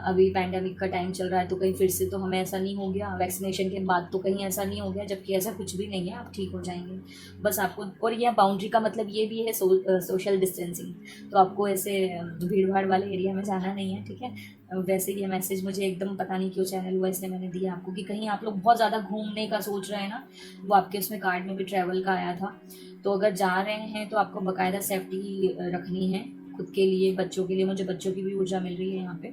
अभी पैंडेमिक का टाइम चल रहा है तो कहीं फिर से तो हमें ऐसा नहीं हो गया, वैक्सीनेशन के बाद तो कहीं ऐसा नहीं हो गया, जबकि ऐसा कुछ भी नहीं है, आप ठीक हो जाएंगे। बस आपको, और यह बाउंड्री का मतलब ये भी है सोशल डिस्टेंसिंग, तो आपको ऐसे भीड़ भाड़ वाले एरिया में जाना नहीं है, ठीक है। वैसे ये मैसेज मुझे एकदम पता नहीं क्यों चैनल हुआ, इसलिए मैंने दिया आपको कि कहीं आप लोग बहुत ज़्यादा घूमने का सोच रहे हैं ना, वो आपके उसमें कार्ड में भी ट्रैवल का आया था, तो अगर जा रहे हैं तो आपको बाकायदा सेफ्टी रखनी है खुद के लिए, बच्चों के लिए। मुझे बच्चों की भी ऊर्जा मिल रही है यहाँ पे,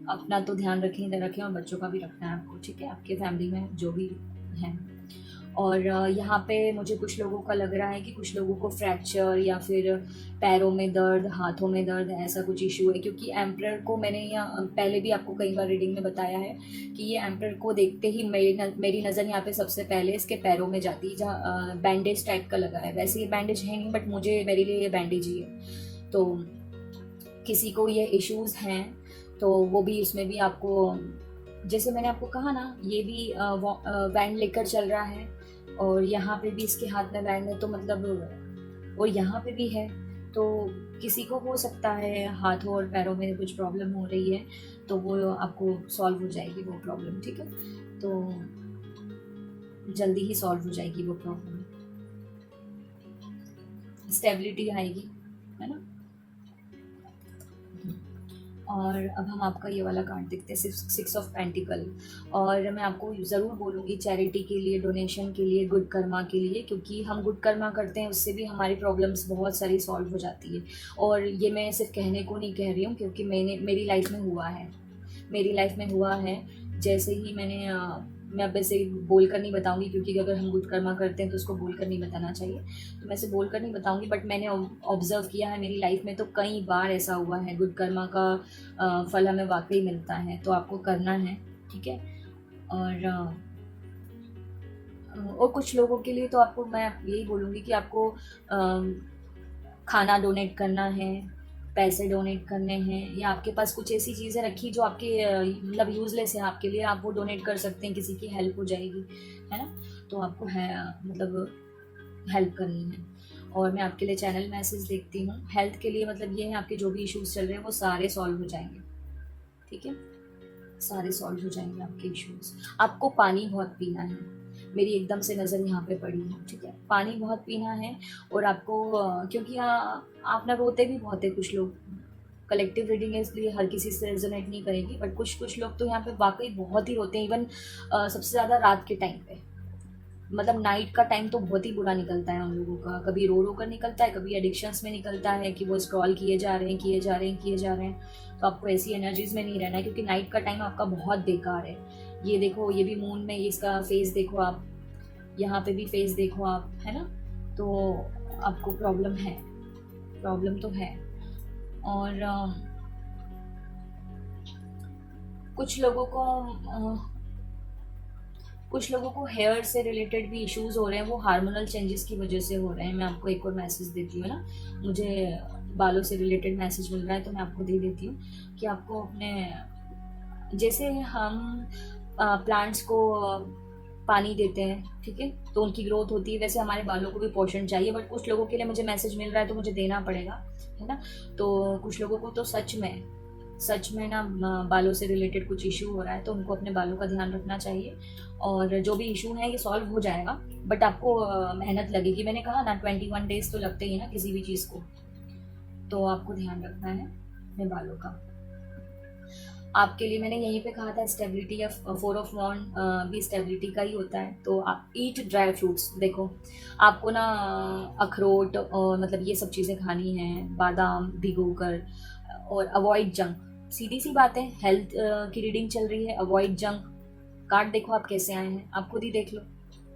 अपना तो ध्यान रखें, इधर रखें, और बच्चों का भी रखना है आपको, ठीक है, आपके फैमिली में जो भी हैं। और यहाँ पे मुझे कुछ लोगों का लग रहा है कि कुछ लोगों को फ्रैक्चर या फिर पैरों में दर्द, हाथों में दर्द, ऐसा कुछ इशू है, क्योंकि एम्प्रर को मैंने यहाँ पहले भी आपको कई बार रीडिंग में बताया है कि ये एम्प्रर को देखते ही मेरी नज़र यहाँ पे सबसे पहले इसके पैरों में जाती है, जहाँ बैंडेज टाइप का लगा है। वैसे ये बैंडेज है नहीं, बट मेरे लिए ये बैंडेज ही है। तो किसी को ये इश्यूज़ हैं तो वो भी, उसमें भी आपको, जैसे मैंने आपको कहा ना, ये भी बैंड लेकर चल रहा है, और यहाँ पे भी इसके हाथ में बैंड है, तो मतलब, और यहाँ पे भी है, तो किसी को हो सकता है हाथों और पैरों में कुछ प्रॉब्लम हो रही है, तो वो आपको सॉल्व हो जाएगी वो प्रॉब्लम, ठीक है, तो जल्दी ही सॉल्व हो जाएगी वो प्रॉब्लम, स्टेबिलिटी आएगी, है ना। और अब हम आपका ये वाला कार्ड देखते हैं, 6 ऑफ पेंटिकल। और मैं आपको ज़रूर बोलूँगी चैरिटी के लिए, डोनेशन के लिए, गुड कर्मा के लिए, क्योंकि हम गुड कर्मा करते हैं उससे भी हमारी प्रॉब्लम्स बहुत सारी सॉल्व हो जाती है। और ये मैं सिर्फ कहने को नहीं कह रही हूँ, क्योंकि मेरी लाइफ में हुआ है। जैसे ही मैं अब ऐसे बोल कर नहीं बताऊंगी, क्योंकि अगर हम गुड कर्मा करते हैं तो उसको बोल कर नहीं बताना चाहिए, तो मैं ऐसे बोल कर नहीं बताऊंगी, बट मैंने ऑब्जर्व किया है मेरी लाइफ में, तो कई बार ऐसा हुआ है, गुड कर्मा का फल हमें वाकई मिलता है, तो आपको करना है, ठीक है। और कुछ लोगों के लिए तो आपको मैं यही बोलूँगी कि आपको खाना डोनेट करना है, पैसे डोनेट करने हैं, या आपके पास कुछ ऐसी चीज़ें रखी जो आपके मतलब यूज़लेस है आपके लिए, आप वो डोनेट कर सकते हैं, किसी की हेल्प हो जाएगी, है ना। तो आपको है मतलब हेल्प करनी है। और मैं आपके लिए चैनल मैसेज देखती हूँ हेल्थ के लिए, मतलब ये है आपके जो भी इश्यूज़ चल रहे हैं वो सारे सॉल्व हो जाएंगे, ठीक है, सारे सॉल्व हो जाएंगे आपके इश्यूज़। आपको पानी बहुत पीना है, मेरी एकदम से नज़र यहाँ पे पड़ी है, ठीक है, पानी बहुत पीना है। और आपको क्योंकि आप ना रोते भी बहुत है कुछ लोग, कलेक्टिव रीडिंग है इसलिए हर किसी से रेजोनेट नहीं करेगी, बट कुछ लोग तो यहाँ पे वाकई बहुत ही रोते हैं, इवन सबसे ज़्यादा रात के टाइम पे, मतलब नाइट का टाइम तो बहुत ही बुरा निकलता है उन लोगों का, कभी रो कर निकलता है, कभी एडिक्शंस में निकलता है कि वो स्क्रॉल किए जा रहे हैं। तो आपको ऐसी एनर्जीज में नहीं रहना है, क्योंकि नाइट का टाइम आपका बहुत बेकार है। ये देखो, ये भी मून में, इसका फेस देखो आप, यहाँ पे भी फेस देखो आप, है ना, तो आपको प्रॉब्लम तो है। और कुछ लोगों को हेयर से रिलेटेड भी इश्यूज हो रहे हैं, वो हार्मोनल चेंजेस की वजह से हो रहे हैं। मैं आपको एक और मैसेज देती हूँ ना, मुझे बालों से रिलेटेड मैसेज मिल रहा है, तो मैं आपको दे देती हूँ कि आपको अपने, जैसे हम प्लांट्स को पानी देते हैं, ठीक है, तो उनकी ग्रोथ होती है, वैसे हमारे बालों को भी पोषण चाहिए, बट कुछ लोगों के लिए मुझे मैसेज मिल रहा है तो मुझे देना पड़ेगा, है ना। तो कुछ लोगों को तो सच में ना बालों से रिलेटेड कुछ इशू हो रहा है, तो उनको अपने बालों का ध्यान रखना चाहिए, और जो भी इशू है ये सॉल्व हो जाएगा, बट आपको मेहनत लगेगी। मैंने कहा ना 21 डेज तो लगते ही ना किसी भी चीज़ को, तो आपको ध्यान रखना है अपने बालों का। आपके लिए मैंने यहीं पे कहा था स्टेबिलिटी या 4 ऑफ वॉन्ड भी स्टेबिलिटी का ही होता है। तो आप ईट ड्राई फ्रूट्स, देखो आपको ना अखरोट और मतलब ये सब चीज़ें खानी हैं, बादाम भिगो कर, और अवॉइड जंक। सीधी सी बात है, हेल्थ की रीडिंग चल रही है, अवॉइड जंक। कार्ड देखो आप कैसे आए हैं, आप खुद ही देख लो,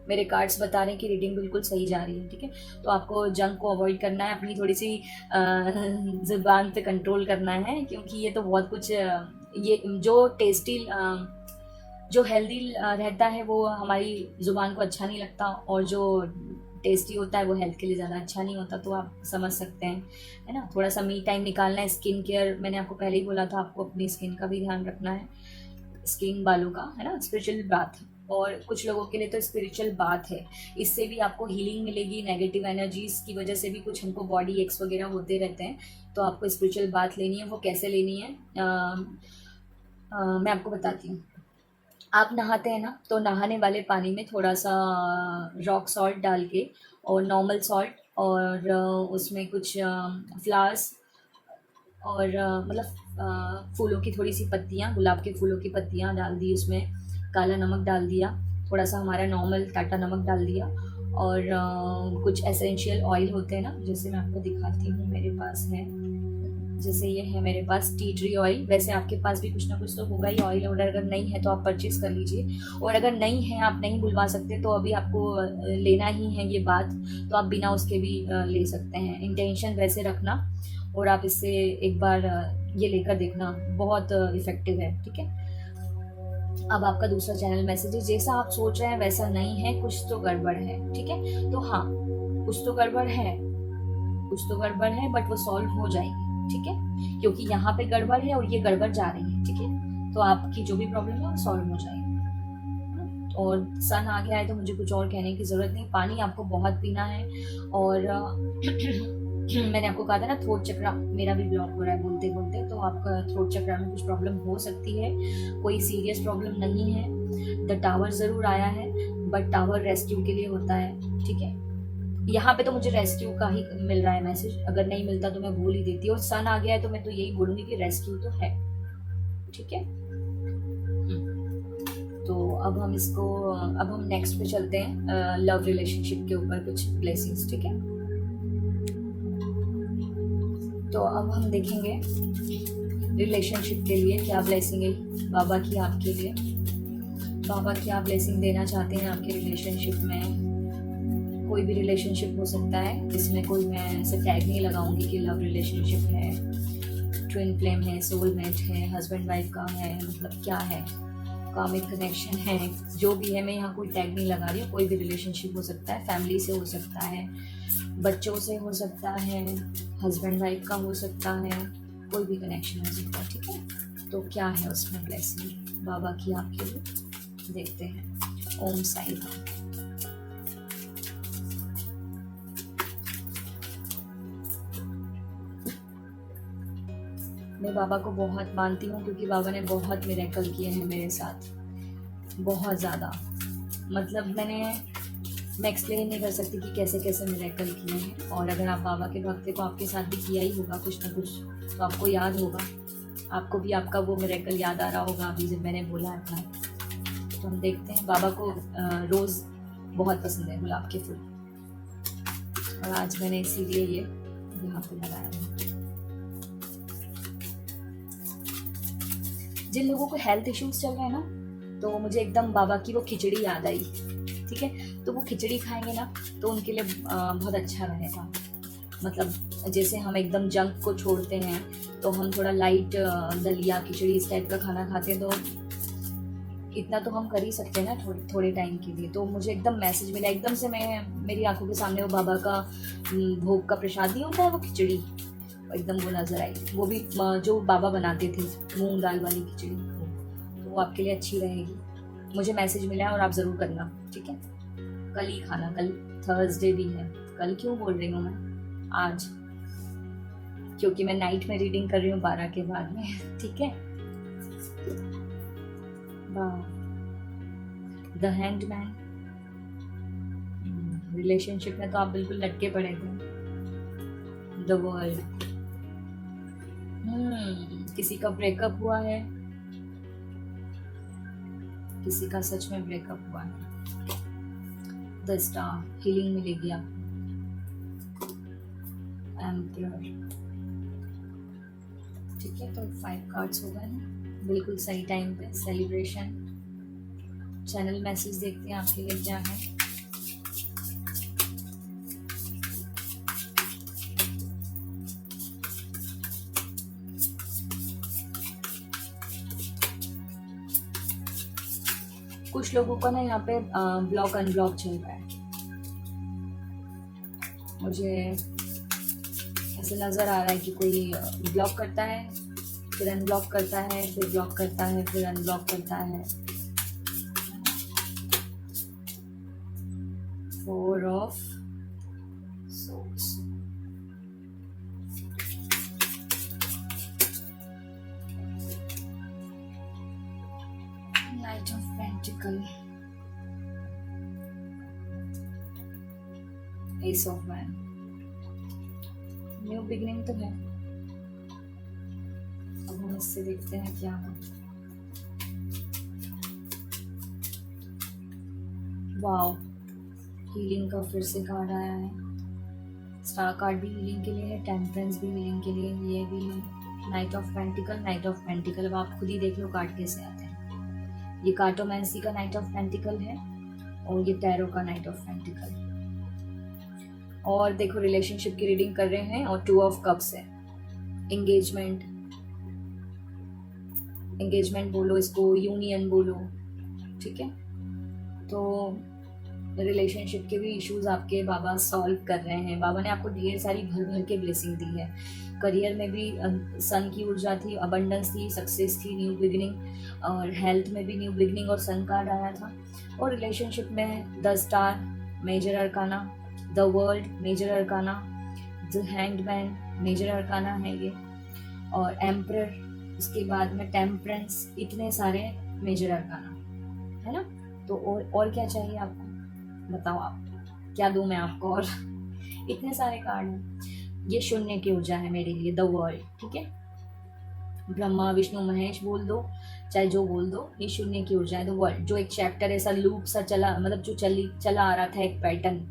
मेरे कार्ड्स बता रहे हैं कि रीडिंग बिल्कुल सही जा रही है, ठीक है। तो आपको जंक को अवॉइड करना है, अपनी थोड़ी सी ज़ुबान पे कंट्रोल करना है, क्योंकि ये तो बहुत कुछ ये जो टेस्टी जो हेल्दी रहता है वो हमारी ज़ुबान को अच्छा नहीं लगता, और जो टेस्टी होता है वो हेल्थ के लिए ज़्यादा अच्छा नहीं होता, तो आप समझ सकते हैं, है ना। थोड़ा सा मी टाइम निकालना है। स्किन केयर मैंने आपको पहले ही बोला था, आपको अपनी स्किन का भी ध्यान रखना है, स्किन बालों का, है ना, स्पिरिचुअल बात और कुछ लोगों के लिए तो स्पिरिचुअल बात है, इससे भी आपको हीलिंग मिलेगी। नेगेटिव एनर्जीज की वजह से भी कुछ हमको बॉडी एक्स वगैरह होते रहते हैं, तो आपको स्पिरिचुअल बात लेनी है। वो कैसे लेनी है मैं आपको बताती हूँ। आप नहाते हैं ना, तो नहाने वाले पानी में थोड़ा सा रॉक सॉल्ट डाल के और नॉर्मल सॉल्ट और उसमें कुछ फ्लावर्स और फूलों की थोड़ी सी पत्तियाँ, गुलाब के फूलों की पत्तियाँ डाल दी उसमें, काला नमक डाल दिया, थोड़ा सा हमारा नॉर्मल टाटा नमक डाल दिया, और कुछ एसेंशियल ऑयल होते हैं ना, जैसे मैं आपको दिखाती हूँ, मेरे पास है, जैसे ये है मेरे पास टी ट्री ऑयल। वैसे आपके पास भी कुछ ना कुछ तो होगा ही ऑयल, और अगर नहीं है तो आप परचेज कर लीजिए, और अगर नहीं है, आप नहीं बुलवा सकते, तो अभी आपको लेना ही है ये बात, तो आप बिना उसके भी ले सकते हैं। इंटेंशन वैसे रखना, और आप इससे एक बार ये लेकर देखना, बहुत इफ़ेक्टिव है। ठीक है, अब आपका दूसरा चैनल मैसेज है, जैसा आप सोच रहे हैं वैसा नहीं है, कुछ तो गड़बड़ है। ठीक है, तो हाँ, कुछ तो गड़बड़ है, कुछ तो गड़बड़ है, बट वो सॉल्व हो जाएगी। ठीक है, क्योंकि यहाँ पे गड़बड़ है और ये गड़बड़ जा रही है। ठीक है, तो आपकी जो भी प्रॉब्लम है वो सॉल्व हो जाएगी। और सन आ गया है तो मुझे कुछ और कहने की ज़रूरत नहीं। पानी आपको बहुत पीना है, और मैंने आपको कहा था ना, थ्रोट चक्रा मेरा भी ब्लॉक हो रहा है बोलते बोलते, तो आपका थ्रोट चक्रा में कुछ प्रॉब्लम हो सकती है। कोई सीरियस प्रॉब्लम नहीं है। द टावर ज़रूर आया है, बट टावर रेस्क्यू के लिए होता है। ठीक है, यहाँ पे तो मुझे रेस्क्यू का ही मिल रहा है मैसेज, अगर नहीं मिलता तो मैं भूल ही देती। और सन आ गया है तो मैं तो यही बोलूँगी कि रेस्क्यू तो है। ठीक है, तो अब हम नेक्स्ट पे चलते हैं, लव रिलेशनशिप के ऊपर कुछ ब्लेसिंग्स। ठीक है, तो अब हम देखेंगे रिलेशनशिप के लिए क्या ब्लेसिंग है बाबा की आपके लिए। बाबा क्या ब्लेसिंग देना चाहते हैं आपके रिलेशनशिप में। कोई भी रिलेशनशिप हो सकता है, इसमें कोई मैं ऐसे टैग नहीं लगाऊंगी कि लव रिलेशनशिप है, ट्विन फ्लेम है, सोलमेट है, हस्बैंड वाइफ का है, मतलब क्या है, कामिक कनेक्शन है, जो भी है, मैं यहाँ कोई टैग नहीं लगा रही हूँ। कोई भी रिलेशनशिप हो सकता है, फैमिली से हो सकता है, बच्चों से हो सकता है, हस्बैंड वाइफ का हो सकता है, कोई भी कनेक्शन हो सकता है। ठीक है, तो क्या है उसमें ब्लेसिंग बाबा की आपके लिए, देखते हैं। ओम साई राम। मैं बाबा को बहुत मानती हूँ, क्योंकि बाबा ने बहुत मिरेकल किए हैं मेरे साथ, बहुत ज़्यादा। मतलब मैं एक्सप्लेन नहीं कर सकती कि कैसे कैसे मिरेकल किए हैं। और अगर आप बाबा के भक्त हैं तो आपके साथ भी किया ही होगा कुछ ना कुछ, तो आपको याद होगा, आपको भी आपका वो मिरेकल याद आ रहा होगा अभी जब मैंने बोला था। तो हम देखते हैं। बाबा को रोज़ बहुत पसंद है, गुलाब के फूल, और आज मैंने इसीलिए ये यहाँ पे लगाया है। जिन लोगों को हेल्थ इश्यूज चल रहे हैं ना, तो मुझे एकदम बाबा की वो खिचड़ी याद आई। ठीक है, तो वो खिचड़ी खाएंगे ना तो उनके लिए बहुत अच्छा रहेगा। मतलब जैसे हम एकदम जंक को छोड़ते हैं, तो हम थोड़ा लाइट दलिया खिचड़ी इस टाइप का खाना खाते हैं, तो इतना तो हम कर ही सकते हैं ना थोड़े टाइम के लिए। तो मुझे एकदम मैसेज मिला, एकदम से मेरी आंखों के सामने वो बाबा का भोग का प्रसाद नहीं होता है, वो खिचड़ी एकदम वो नजर आई। वो भी जो बाबा बनाते थे, मूंग दाल वाली खिचड़ी, तो वो आपके लिए अच्छी रहेगी। मुझे मैसेज मिला है और आप ज़रूर करना। ठीक है, कल ही खाना, कल थर्सडे भी है। कल क्यों बोल रही हूँ मैं, आज, क्योंकि मैं नाइट में रीडिंग कर रही हूँ 12 के बाद में। ठीक है, द हैंडमैन। रिलेशनशिप में तो आप बिल्कुल लटके पड़े थे। द वर्ल्ड, किसी का ब्रेकअप हुआ है, किसी का सच में ब्रेकअप हुआ है। द स्टार, हीलिंग मिलेगी आपको। एम्परर। ठीक है, तो 5 कार्ड्स हो गए ना, बिल्कुल सही टाइम पे सेलिब्रेशन। चैनल मैसेज देखते हैं आपके लिए क्या है। कुछ लोगों का ना यहाँ पे ब्लॉक अनब्लॉक चल रहा है, मुझे ऐसे नज़र आ रहा है कि कोई ब्लॉक करता है, फिर अनब्लॉक करता है, फिर ब्लॉक करता है, फिर अनब्लॉक करता है। 4 of swords, Knight of Pentacle, Ace of Wands। New beginning तो है। अब हम इससे देखते हैं क्या है। वाओ, हीलिंग का फिर से कार्ड आया है। स्टार कार्ड भी हीलिंग के लिए है, टेम्परेंस भी हीलिंग के लिए, ये भी है। Night of pentacle, night of pentacle. अब आप खुद ही देख लो कार्ड कैसे आते हैं। ये कार्टोमेंसी का नाइट ऑफ पेंटिकल है और ये टैरो का नाइट ऑफ पेंटिकल। और देखो रिलेशनशिप की रीडिंग कर रहे हैं और 2 ऑफ कप्स है। एंगेजमेंट, एंगेजमेंट बोलो इसको, यूनियन बोलो, ठीक है। तो रिलेशनशिप के भी इश्यूज आपके बाबा सॉल्व कर रहे हैं। बाबा ने आपको ढेर सारी भर भर के ब्लेसिंग दी है। करियर में भी सन की ऊर्जा थी, अबंडेंस थी, सक्सेस थी, न्यू बिगिनिंग, और हेल्थ में भी न्यू बिगिनिंग और सन कार्ड आया था। और रिलेशनशिप में the star, major arcana, the world, major arcana, the hanged man, major arcana है ये, और एम्परर, उसके बाद में टेम्परेंस, इतने सारे मेजर अरकाना है ना। तो और क्या चाहिए आपको, बताओ आप क्या दूं मैं आपको। और इतने सारे कार्ड हैं। ये शून्य की ऊर्जा है मेरे लिए, द वर्ल्ड, ठीक है। ब्रह्मा विष्णु महेश बोल दो, चाहे जो बोल दो, ये शून्य की ऊर्जा है, द वर्ल्ड। जो एक चैप्टर ऐसा लूप सा चला, मतलब जो चला आ रहा था एक पैटर्न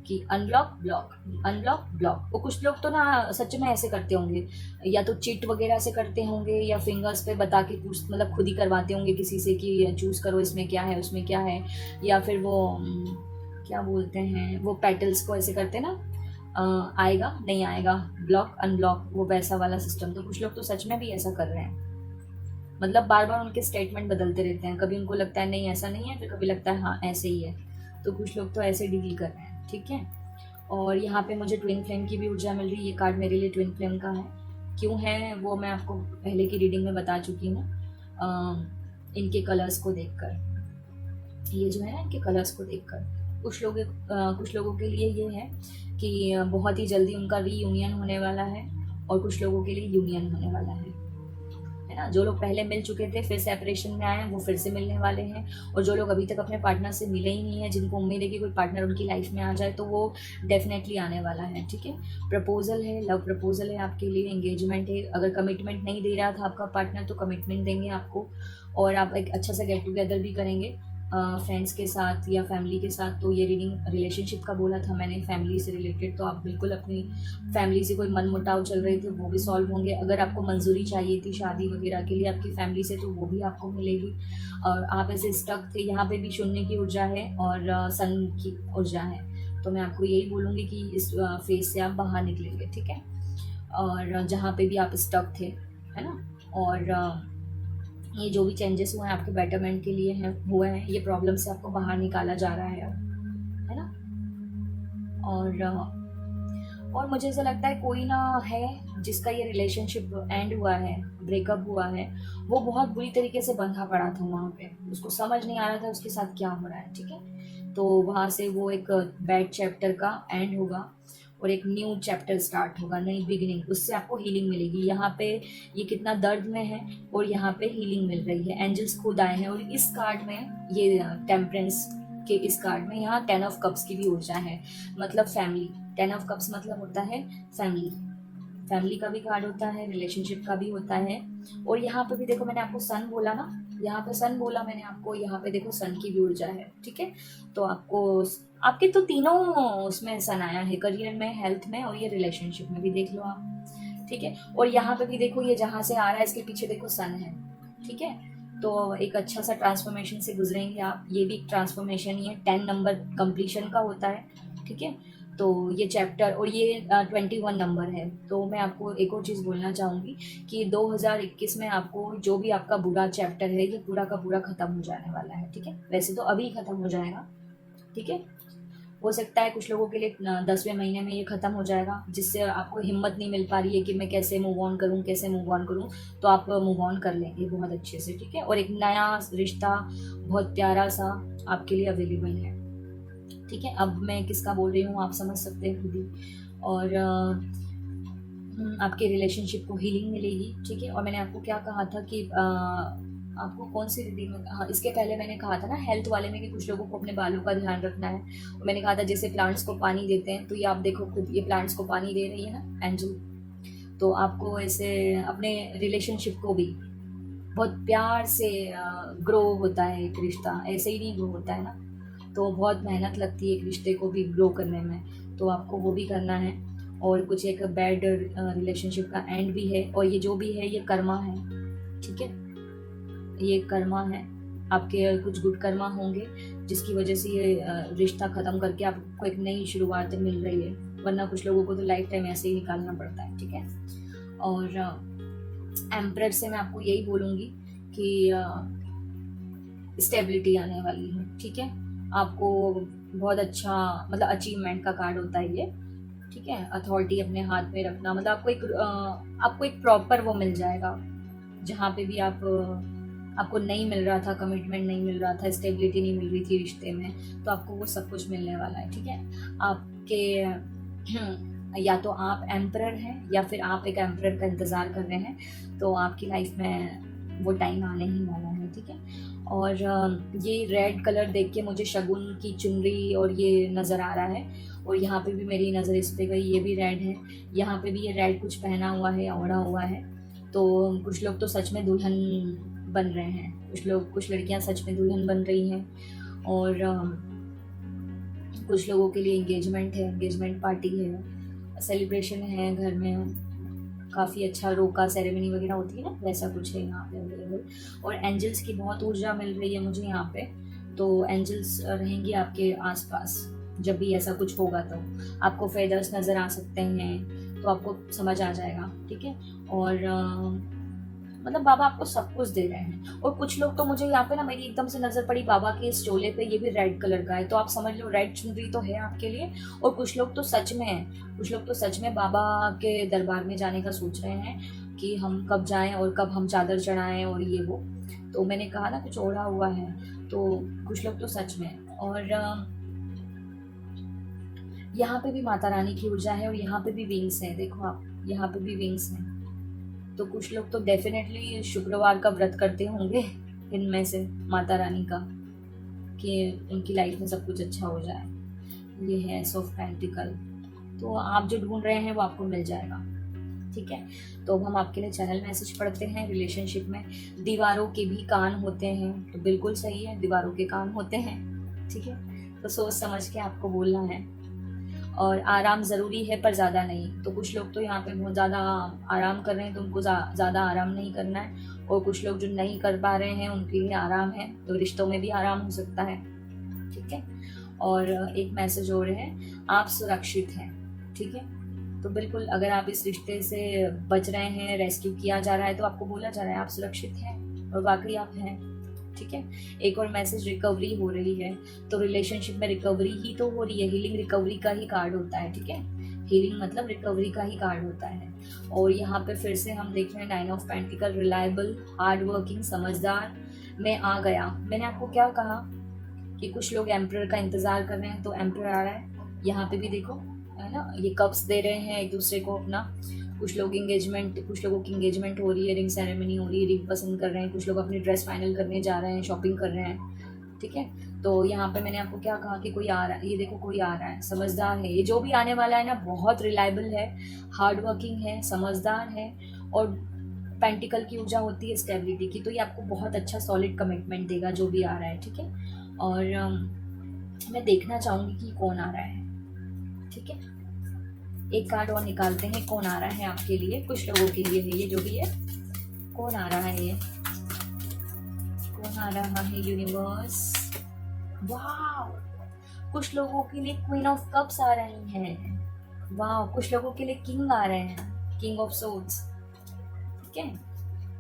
कि अनब्लॉक ब्लॉक, अनब्लॉक ब्लॉक। वो कुछ लोग तो ना सच में ऐसे करते होंगे, या तो चिट वगैरह से करते होंगे, या फिंगर्स पे बता के पूछ, मतलब खुद ही करवाते होंगे किसी से कि चूज करो इसमें क्या है उसमें क्या है, या फिर वो क्या बोलते हैं, वो पेटल्स को ऐसे करते ना, आएगा नहीं आएगा, ब्लॉक अनब्लॉक, वो वैसा वाला सिस्टम। तो कुछ लोग तो सच में भी ऐसा कर रहे हैं, मतलब बार बार उनके स्टेटमेंट बदलते रहते हैं। कभी उनको लगता है नहीं ऐसा नहीं है, फिर कभी लगता है हाँ ऐसे ही है। तो कुछ लोग तो ऐसे डील कर रहे हैं, ठीक है। और यहाँ पे मुझे ट्विन फ्लेम की भी ऊर्जा मिल रही है। ये कार्ड मेरे लिए ट्विन फ्लेम का है। क्यों है वो मैं आपको पहले की रीडिंग में बता चुकी हूँ। इनके कलर्स को देखकर, ये जो है ना, इनके कलर्स को देखकर कुछ लोगों के लिए ये है कि बहुत ही जल्दी उनका रीयूनियन होने वाला है, और कुछ लोगों के लिए यूनियन होने वाला है ना। जो लोग पहले मिल चुके थे फिर सेपरेशन में आए हैं, वो फिर से मिलने वाले हैं। और जो लोग अभी तक अपने पार्टनर से मिले ही नहीं है, जिनको उम्मीद है कि कोई पार्टनर उनकी लाइफ में आ जाए, तो वो डेफिनेटली आने वाला है, ठीक है। प्रपोजल है, लव प्रपोजल है आपके लिए, एंगेजमेंट है। अगर कमिटमेंट नहीं दे रहा था आपका पार्टनर, तो कमिटमेंट देंगे आपको, और आप एक अच्छा सा गेट टुगेदर भी करेंगे फ्रेंड्स के साथ या फैमिली के साथ। तो ये रीडिंग रिलेशनशिप का बोला था मैंने, फैमिली से रिलेटेड। तो आप बिल्कुल अपनी फैमिली से कोई मन मुटाव चल रहे थे वो भी सॉल्व होंगे। अगर आपको मंजूरी चाहिए थी शादी वगैरह के लिए आपकी फैमिली से, तो वो भी आपको मिलेगी। और आप ऐसे स्टक थे, यहाँ पे भी शून्य की ऊर्जा है और सन की ऊर्जा है। तो मैं आपको यही बोलूँगी कि इस फेज से आप बाहर निकलेंगे, ठीक है। और जहाँ पे भी आप स्टक थे, है ना, और ये जो भी चेंजेस हुए हैं आपके बेटरमेंट के लिए हैं, हुए हैं। ये प्रॉब्लम से आपको बाहर निकाला जा रहा है ना। और मुझे ऐसा लगता है कोई ना है जिसका ये रिलेशनशिप एंड हुआ है, ब्रेकअप हुआ है, वो बहुत बुरी तरीके से बंधा पड़ा था वहाँ पे, उसको समझ नहीं आ रहा था उसके साथ क्या हो रहा है, ठीक है। तो वहाँ से वो एक बैड चैप्टर का एंड होगा और एक न्यू चैप्टर स्टार्ट होगा, नई बिगिनिंग। उससे आपको हीलिंग मिलेगी। यहाँ पे ये कितना दर्द में है और यहाँ पे हीलिंग मिल रही है। एंजल्स खुद आए हैं। और इस कार्ड में ये टेम्परेंस के इस कार्ड में यहाँ 10 ऑफ कप्स की भी ऊर्जा है, मतलब फैमिली। 10 ऑफ कप्स मतलब होता है फैमिली, फैमिली का भी कार्ड होता है, रिलेशनशिप का भी होता है। और यहाँ पे भी देखो, मैंने आपको सन बोला ना, यहाँ पे सन बोला मैंने आपको, यहाँ पे देखो सन की भी ऊर्जा है, ठीक है। तो आपको आपके तो तीनों उसमें सन आया है, करियर में, हेल्थ में और ये रिलेशनशिप में भी देख लो आप, ठीक है। और यहाँ पे भी देखो, ये जहाँ से आ रहा है इसके पीछे देखो सन है, ठीक है। तो एक अच्छा सा ट्रांसफॉर्मेशन से गुजरेंगे आप। ये भी एक ट्रांसफॉर्मेशन ही है, 10 नंबर कंप्लीशन का होता है, ठीक है। तो ये चैप्टर और ये 21 नंबर है। तो मैं आपको एक और चीज़ बोलना चाहूँगी कि 2021 में आपको जो भी आपका बुरा चैप्टर है, ये पूरा का पूरा ख़त्म हो जाने वाला है, ठीक है। वैसे तो अभी ख़त्म हो जाएगा, ठीक है। हो सकता है कुछ लोगों के लिए 10वें महीने में ये ख़त्म हो जाएगा, जिससे आपको हिम्मत नहीं मिल पा रही है कि मैं कैसे मूव ऑन करूँ, कैसे मूव ऑन करूँ। तो आप मूव ऑन कर लेंगे बहुत अच्छे से, ठीक है। और एक नया रिश्ता बहुत प्यारा सा आपके लिए अवेलेबल है, ठीक है, अब मैं किसका बोल रही हूँ आप समझ सकते हैं खुद ही। और आपके रिलेशनशिप को हीलिंग मिलेगी, ठीक है। और मैंने आपको क्या कहा था कि आपको कौन सी रीडिंग में, हाँ इसके पहले मैंने कहा था ना हेल्थ वाले में कि कुछ लोगों को अपने बालों का ध्यान रखना है। और मैंने कहा था जैसे प्लांट्स को पानी देते हैं, तो ये आप देखो खुद, ये प्लांट्स को पानी दे रही है ना एंजल, तो आपको ऐसे अपने रिलेशनशिप को भी बहुत प्यार से ग्रो होता है एक रिश्ता, ऐसे ही नहीं ग्रो होता है ना, तो बहुत मेहनत लगती है एक रिश्ते को भी ग्रो करने में, तो आपको वो भी करना है। और कुछ एक बैड रिलेशनशिप का एंड भी है, और ये जो भी है ये कर्मा है, ठीक है, ये कर्मा है, आपके कुछ गुड कर्मा होंगे जिसकी वजह से ये रिश्ता ख़त्म करके आपको एक नई शुरुआत मिल रही है, वरना कुछ लोगों को तो लाइफ टाइम ऐसे ही निकालना पड़ता है, ठीक है। और एम्परर से मैं आपको यही बोलूँगी कि स्टेबिलिटी आने वाली है, ठीक है। आपको बहुत अच्छा मतलब अचीवमेंट का कार्ड होता है ये, ठीक है। अथॉरिटी अपने हाथ में रखना, मतलब आपको एक प्रॉपर वो मिल जाएगा, जहाँ पे भी आपको नहीं मिल रहा था, कमिटमेंट नहीं मिल रहा था, स्टेबिलिटी नहीं मिल रही थी रिश्ते में, तो आपको वो सब कुछ मिलने वाला है, ठीक है। आपके या तो आप एम्परर हैं या फिर आप एक एम्परर का इंतज़ार कर रहे हैं, तो आपकी लाइफ में वो टाइम आने ही वाला है, ठीक है। और ये रेड कलर देख के मुझे शगुन की चुनरी और ये नज़र आ रहा है, और यहाँ पे भी मेरी नज़र इस पे गई, ये भी रेड है, यहाँ पे भी ये रेड कुछ पहना हुआ है, ओढ़ा हुआ है, तो कुछ लोग तो सच में दुल्हन बन रहे हैं, कुछ लड़कियां सच में दुल्हन बन रही हैं, और कुछ लोगों के लिए एंगेजमेंट है, एंगेजमेंट पार्टी है, सेलिब्रेशन है घर में, काफ़ी अच्छा रोका सेरेमनी वगैरह होती है ना, वैसा कुछ है यहाँ पे अवेलेबल। और एंजल्स की बहुत ऊर्जा मिल रही है मुझे यहाँ पे, तो एंजल्स रहेंगी आपके आसपास जब भी ऐसा कुछ होगा, तो आपको फेदर्स नज़र आ सकते हैं, तो आपको समझ आ जाएगा, ठीक है। और मतलब बाबा आपको सब कुछ दे रहे हैं। और कुछ लोग तो मुझे यहाँ पे ना, मेरी एकदम से नज़र पड़ी बाबा के इस चोले पे, ये भी रेड कलर का है, तो आप समझ लो रेड चुनरी तो है आपके लिए। और कुछ लोग तो सच में बाबा के दरबार में जाने का सोच रहे हैं कि हम कब जाएं और कब हम चादर चढ़ाएं और ये वो, तो मैंने कहा ना कुछ ओढ़ा हुआ है, तो कुछ लोग तो सच में। और यहाँ पे भी माता रानी की ऊर्जा है, और यहाँ पे भी विंग्स है, देखो आप यहाँ पे भी विंग्स हैं, तो कुछ लोग तो डेफिनेटली शुक्रवार का व्रत करते होंगे इनमें से माता रानी का, कि उनकी लाइफ में सब कुछ अच्छा हो जाए। ये है एस ऑफ पेंटिकल, तो आप जो ढूंढ रहे हैं वो आपको मिल जाएगा, ठीक है। तो अब हम आपके लिए चैनल मैसेज पढ़ते हैं। रिलेशनशिप में दीवारों के भी कान होते हैं, तो बिल्कुल सही है, दीवारों के कान होते हैं, ठीक है। तो सोच समझ के आपको बोलना है। और आराम ज़रूरी है पर ज़्यादा नहीं, तो कुछ लोग तो यहाँ पे बहुत ज़्यादा आराम कर रहे हैं, तो उनको ज़्यादा आराम नहीं करना है। और कुछ लोग जो नहीं कर पा रहे हैं उनके लिए आराम है, तो रिश्तों में भी आराम हो सकता है, ठीक है। और एक मैसेज और है, आप सुरक्षित हैं, ठीक है। तो बिल्कुल अगर आप इस रिश्ते से बच रहे हैं, रेस्क्यू किया जा रहा है, तो आपको बोला जा रहा है आप सुरक्षित हैं, और वाकई आप हैं, ठीक है। एक और मैसेज, रिकवरी हो रही है, तो रिलेशनशिप में रिकवरी ही तो हो रही है, हीलिंग रिकवरी का ही कार्ड होता है, ठीक है। हीलिंग मतलब रिकवरी का ही कार्ड होता है। और यहाँ पे फिर से हम देख रहे हैं 9 of pentacle, reliable, hard working, समझदार में आ गया। मैंने आपको क्या कहा कि कुछ लोग एम्परर का इंतजार कर रहे हैं, तो एम्परर आ रहा है, यहाँ पे भी देखो है ना, ये कप्स दे रहे हैं एक दूसरे को अपना। कुछ लोगों की इंगेजमेंट हो रही है, रिंग सेरेमनी हो रही है, रिंग पसंद कर रहे हैं, कुछ लोग अपनी ड्रेस फाइनल करने जा रहे हैं, शॉपिंग कर रहे हैं, ठीक है। तो यहाँ पे मैंने आपको क्या कहा कि कोई आ रहा है, ये देखो कोई आ रहा है, समझदार है, ये जो भी आने वाला है ना बहुत रिलायबल है, हार्ड वर्किंग है, समझदार है, और पेंटिकल की ऊर्जा होती है स्टेबिलिटी की, तो ये आपको बहुत अच्छा सॉलिड कमिटमेंट देगा जो भी आ रहा है, ठीक है। और मैं देखना चाहूँगी कि कौन आ रहा है, ठीक है। एक कार्ड और निकालते हैं, कौन आ रहा है आपके लिए, कुछ लोगों के लिए है ये जो भी है, कौन आ रहा है, ये कौन आ रहा है यूनिवर्स। वाह, कुछ लोगों के लिए क्वीन ऑफ कप्स आ रही हैं, वाह, कुछ लोगों के लिए किंग आ रहे हैं, किंग ऑफ सोर्ड्स, ठीक है।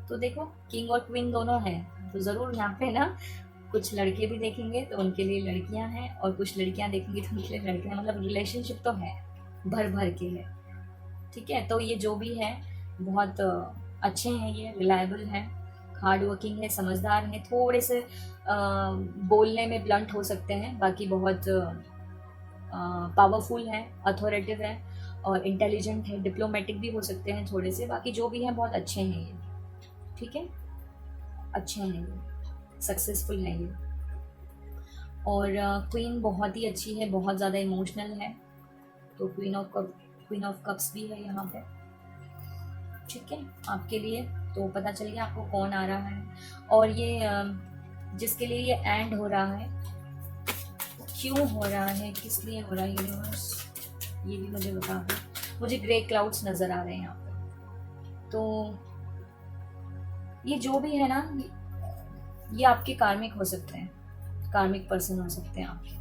तो देखो किंग और क्वीन दोनों हैं, तो जरूर यहाँ पे ना कुछ लड़के भी देखेंगे तो उनके लिए लड़कियां हैं, और कुछ लड़कियां देखेंगी तो उनके लिए लड़के हैं, मतलब रिलेशनशिप तो है, भर भर के है, ठीक है। तो ये जो भी है बहुत अच्छे हैं, ये रिलायबल हैं, हार्ड वर्किंग है, समझदार हैं, थोड़े से बोलने में ब्लंट हो सकते हैं, बाकी बहुत पावरफुल है, अथॉरिटेटिव है और इंटेलिजेंट है, डिप्लोमेटिक भी हो सकते हैं थोड़े से, बाकी जो भी हैं बहुत अच्छे हैं ये, ठीक है, अच्छे हैं ये, सक्सेसफुल हैं ये। और क्वीन बहुत ही अच्छी है, बहुत ज़्यादा इमोशनल है, तो क्वीन ऑफ कप्स भी है यहाँ पे, ठीक है, आपके लिए। तो पता चल गया आपको कौन आ रहा है। और ये जिसके लिए ये एंड हो रहा है, क्यों हो रहा है, किस लिए हो रहा है यूनिवर्स, ये भी मुझे बता दो। मुझे ग्रे क्लाउड्स नज़र आ रहे हैं यहाँ पे। तो ये जो भी है ना, ये आपके कार्मिक हो सकते हैं, कार्मिक पर्सन हो सकते हैं आपके,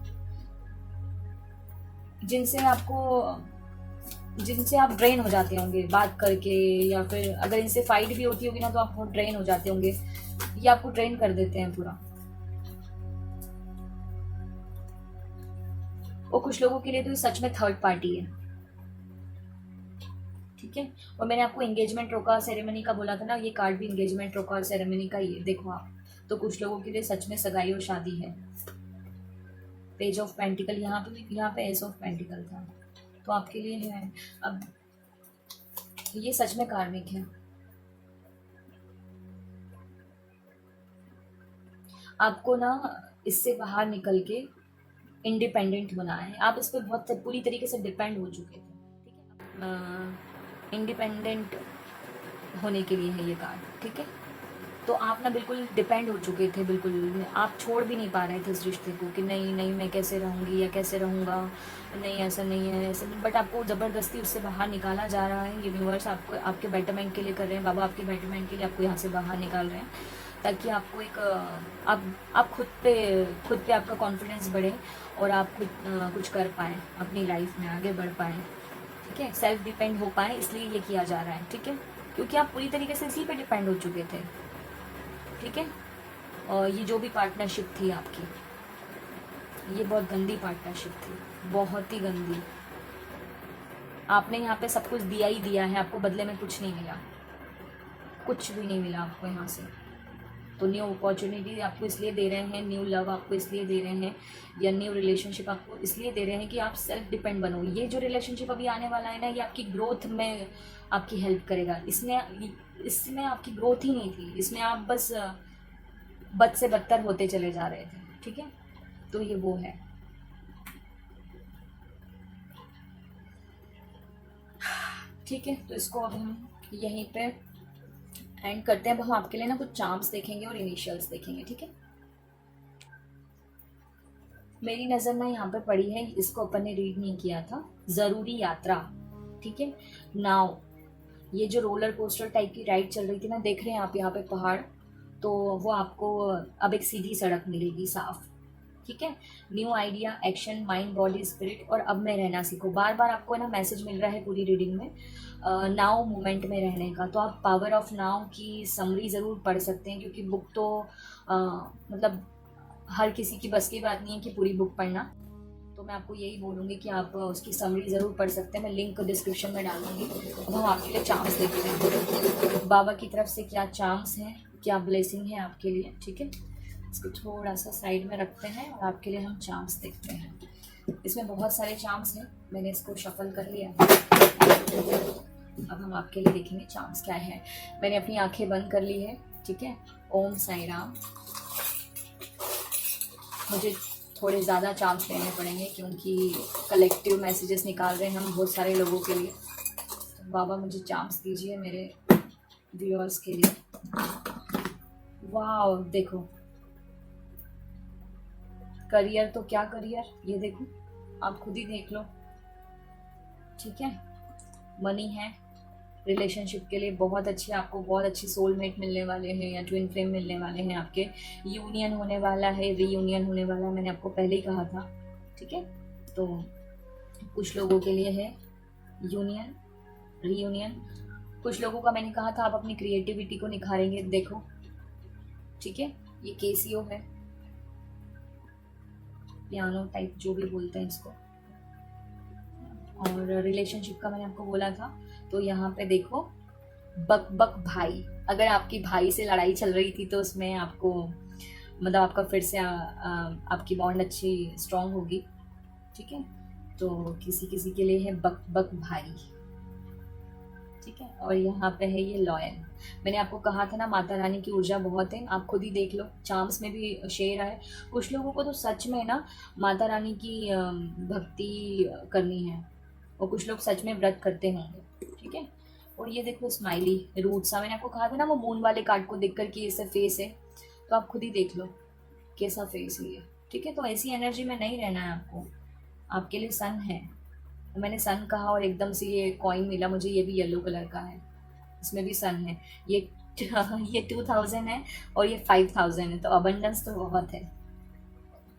जिनसे आप ड्रेन हो जाते होंगे बात करके, या फिर अगर इनसे फाइट भी होती होगी ना तो आप बहुत ड्रेन हो जाते होंगे, ये आपको ड्रेन कर देते हैं पूरा। और कुछ लोगों के लिए तो ये सच में थर्ड पार्टी है, ठीक है। और मैंने आपको एंगेजमेंट रोका सेरेमनी का बोला था ना, ये कार्ड भी एंगेजमेंट रोका और सेरेमनी का ही है, देखो आप। तो कुछ लोगों के लिए सच में सगाई और शादी है। पेज ऑफ पेंटिकल यहाँ पे एस ऑफ पेंटिकल था, तो आपके लिए है। अब ये सच में कार्मिक है। आपको ना इससे बाहर निकल के इंडिपेंडेंट बना है, आप इस पर बहुत पूरी तरीके से डिपेंड हो चुके थे, ठीक है। इंडिपेंडेंट होने के लिए है ये कार्ड, ठीक है। तो आप ना बिल्कुल डिपेंड हो चुके थे, बिल्कुल आप छोड़ भी नहीं पा रहे थे इस रिश्ते को कि नहीं नहीं मैं कैसे रहूँगी या कैसे रहूँगा, नहीं ऐसा नहीं है, ऐसा नहीं। बट आपको ज़बरदस्ती उससे बाहर निकाला जा रहा है। यूनिवर्स आपको आपके बेटरमेंट के लिए कर रहे हैं, बाबा आपके बेटरमेंट के लिए आपको यहाँ से बाहर निकाल रहे हैं, ताकि आपको एक आप खुद पे आपका कॉन्फिडेंस बढ़े और आप कुछ कर पाएँ अपनी लाइफ में, आगे बढ़ पाएँ, ठीक है, सेल्फ डिपेंड हो पाए, इसलिए ये किया जा रहा है, ठीक है। क्योंकि आप पूरी तरीके से इसी पे डिपेंड हो चुके थे, ठीक है। और ये जो भी पार्टनरशिप थी आपकी, ये बहुत गंदी पार्टनरशिप थी, बहुत ही गंदी। आपने यहाँ पे सब कुछ दिया ही दिया है, आपको बदले में कुछ नहीं मिला, कुछ भी नहीं मिला आपको यहाँ से। तो न्यू अपॉर्चुनिटी आपको इसलिए दे रहे हैं, न्यू लव आपको इसलिए दे रहे हैं, या न्यू रिलेशनशिप आपको इसलिए दे रहे हैं कि आप सेल्फ डिपेंड बनो। ये जो रिलेशनशिप अभी आने वाला है ना, ये आपकी ग्रोथ में आपकी हेल्प करेगा। इसमें आपकी ग्रोथ ही नहीं थी, इसमें आप बस बद से बदतर होते चले जा रहे थे, ठीक है। तो ये वो है। ठीक है, तो इसको अब हम यहीं पे एंड करते हैं। अब हम आपके लिए ना कुछ चार्म्स देखेंगे और इनिशियल्स देखेंगे, ठीक है। मेरी नज़र ना यहाँ पे पड़ी है, इसको अपन ने रीड नहीं किया था, ज़रूरी यात्रा, ठीक है। नाउ ये जो रोलर कोस्टर टाइप की राइड चल रही थी ना, देख रहे हैं आप यहाँ पे पहाड़, तो वो आपको अब एक सीधी सड़क मिलेगी, साफ, ठीक है। New idea, action, mind, body, spirit, और अब मैं रहना सीखो। बार बार आपको ना मैसेज मिल रहा है पूरी रीडिंग में नाउ मोमेंट में रहने का। तो आप पावर ऑफ नाउ की समरी ज़रूर पढ़ सकते हैं, क्योंकि बुक तो मतलब हर किसी की बस की बात नहीं है कि पूरी बुक पढ़ना। तो मैं आपको यही बोलूँगी कि आप उसकी समरी ज़रूर पढ़ सकते हैं, मैं लिंक डिस्क्रिप्शन में डाल दूँगी। अब हम आपके लिए चांस देखते हैं, बाबा की तरफ से क्या चांस है, क्या ब्लेसिंग है आपके लिए, ठीक है। इसको थोड़ा सा साइड में रखते हैं और आपके लिए हम चांस देखते हैं। इसमें बहुत सारे चांस हैं, मैंने इसको शफल कर लिया। अब हम आपके लिए देखेंगे चांस क्या है। मैंने अपनी आंखें बंद कर ली है, ठीक है। ओम साई राम। मुझे थोड़े ज़्यादा चांस लेने पड़ेंगे, क्योंकि कलेक्टिव मैसेजेस निकाल रहे हैं हम बहुत सारे लोगों के लिए। तो बाबा मुझे चांस दीजिए मेरे व्यूअर्स के लिए। वाह, देखो करियर, तो क्या करियर, ये देखो आप खुद ही देख लो, ठीक है। मनी है, रिलेशनशिप के लिए बहुत अच्छी, आपको बहुत अच्छी सोलमेट मिलने वाले हैं या ट्विन फ्लेम मिलने वाले हैं, आपके यूनियन होने वाला है, रीयूनियन होने वाला है, मैंने आपको पहले ही कहा था, ठीक है। तो कुछ लोगों के लिए है यूनियन, रीयूनियन। कुछ लोगों का मैंने कहा था आप अपनी क्रिएटिविटी को निखारेंगे, देखो, ठीक है। ये केसीओ है, पियानो टाइप जो भी बोलते हैं इसको। और रिलेशनशिप का मैंने आपको बोला था, तो यहाँ पे देखो बक बक भाई, अगर आपकी भाई से लड़ाई चल रही थी तो उसमें आपको मतलब आपका फिर से आपकी बॉन्ड अच्छी स्ट्रांग होगी, ठीक है। तो किसी किसी के लिए है बक बक भाई, ठीक है। और यहाँ पे है ये लॉयल। मैंने आपको कहा था ना माता रानी की ऊर्जा बहुत है, आप खुद ही देख लो, चार्म्स में भी शेर है। कुछ लोगों को तो सच में ना माता रानी की भक्ति करनी है, और कुछ लोग सच में व्रत करते होंगे, ठीक है। और ये देखो स्माइली रूट सा, मैंने आपको कहा था ना वो मून वाले कार्ड को देख कर कि इससे फेस है, तो आप खुद ही देख लो कैसा फेस है ये, ठीक है। तो ऐसी एनर्जी में नहीं रहना है आपको, आपके लिए सन है। तो मैंने सन कहा और एकदम से ये कॉइन मिला मुझे, ये भी येलो कलर का है, इसमें भी सन है। ये ये 2000 है और ये 5000 है, तो अबंडेंस तो बहुत है,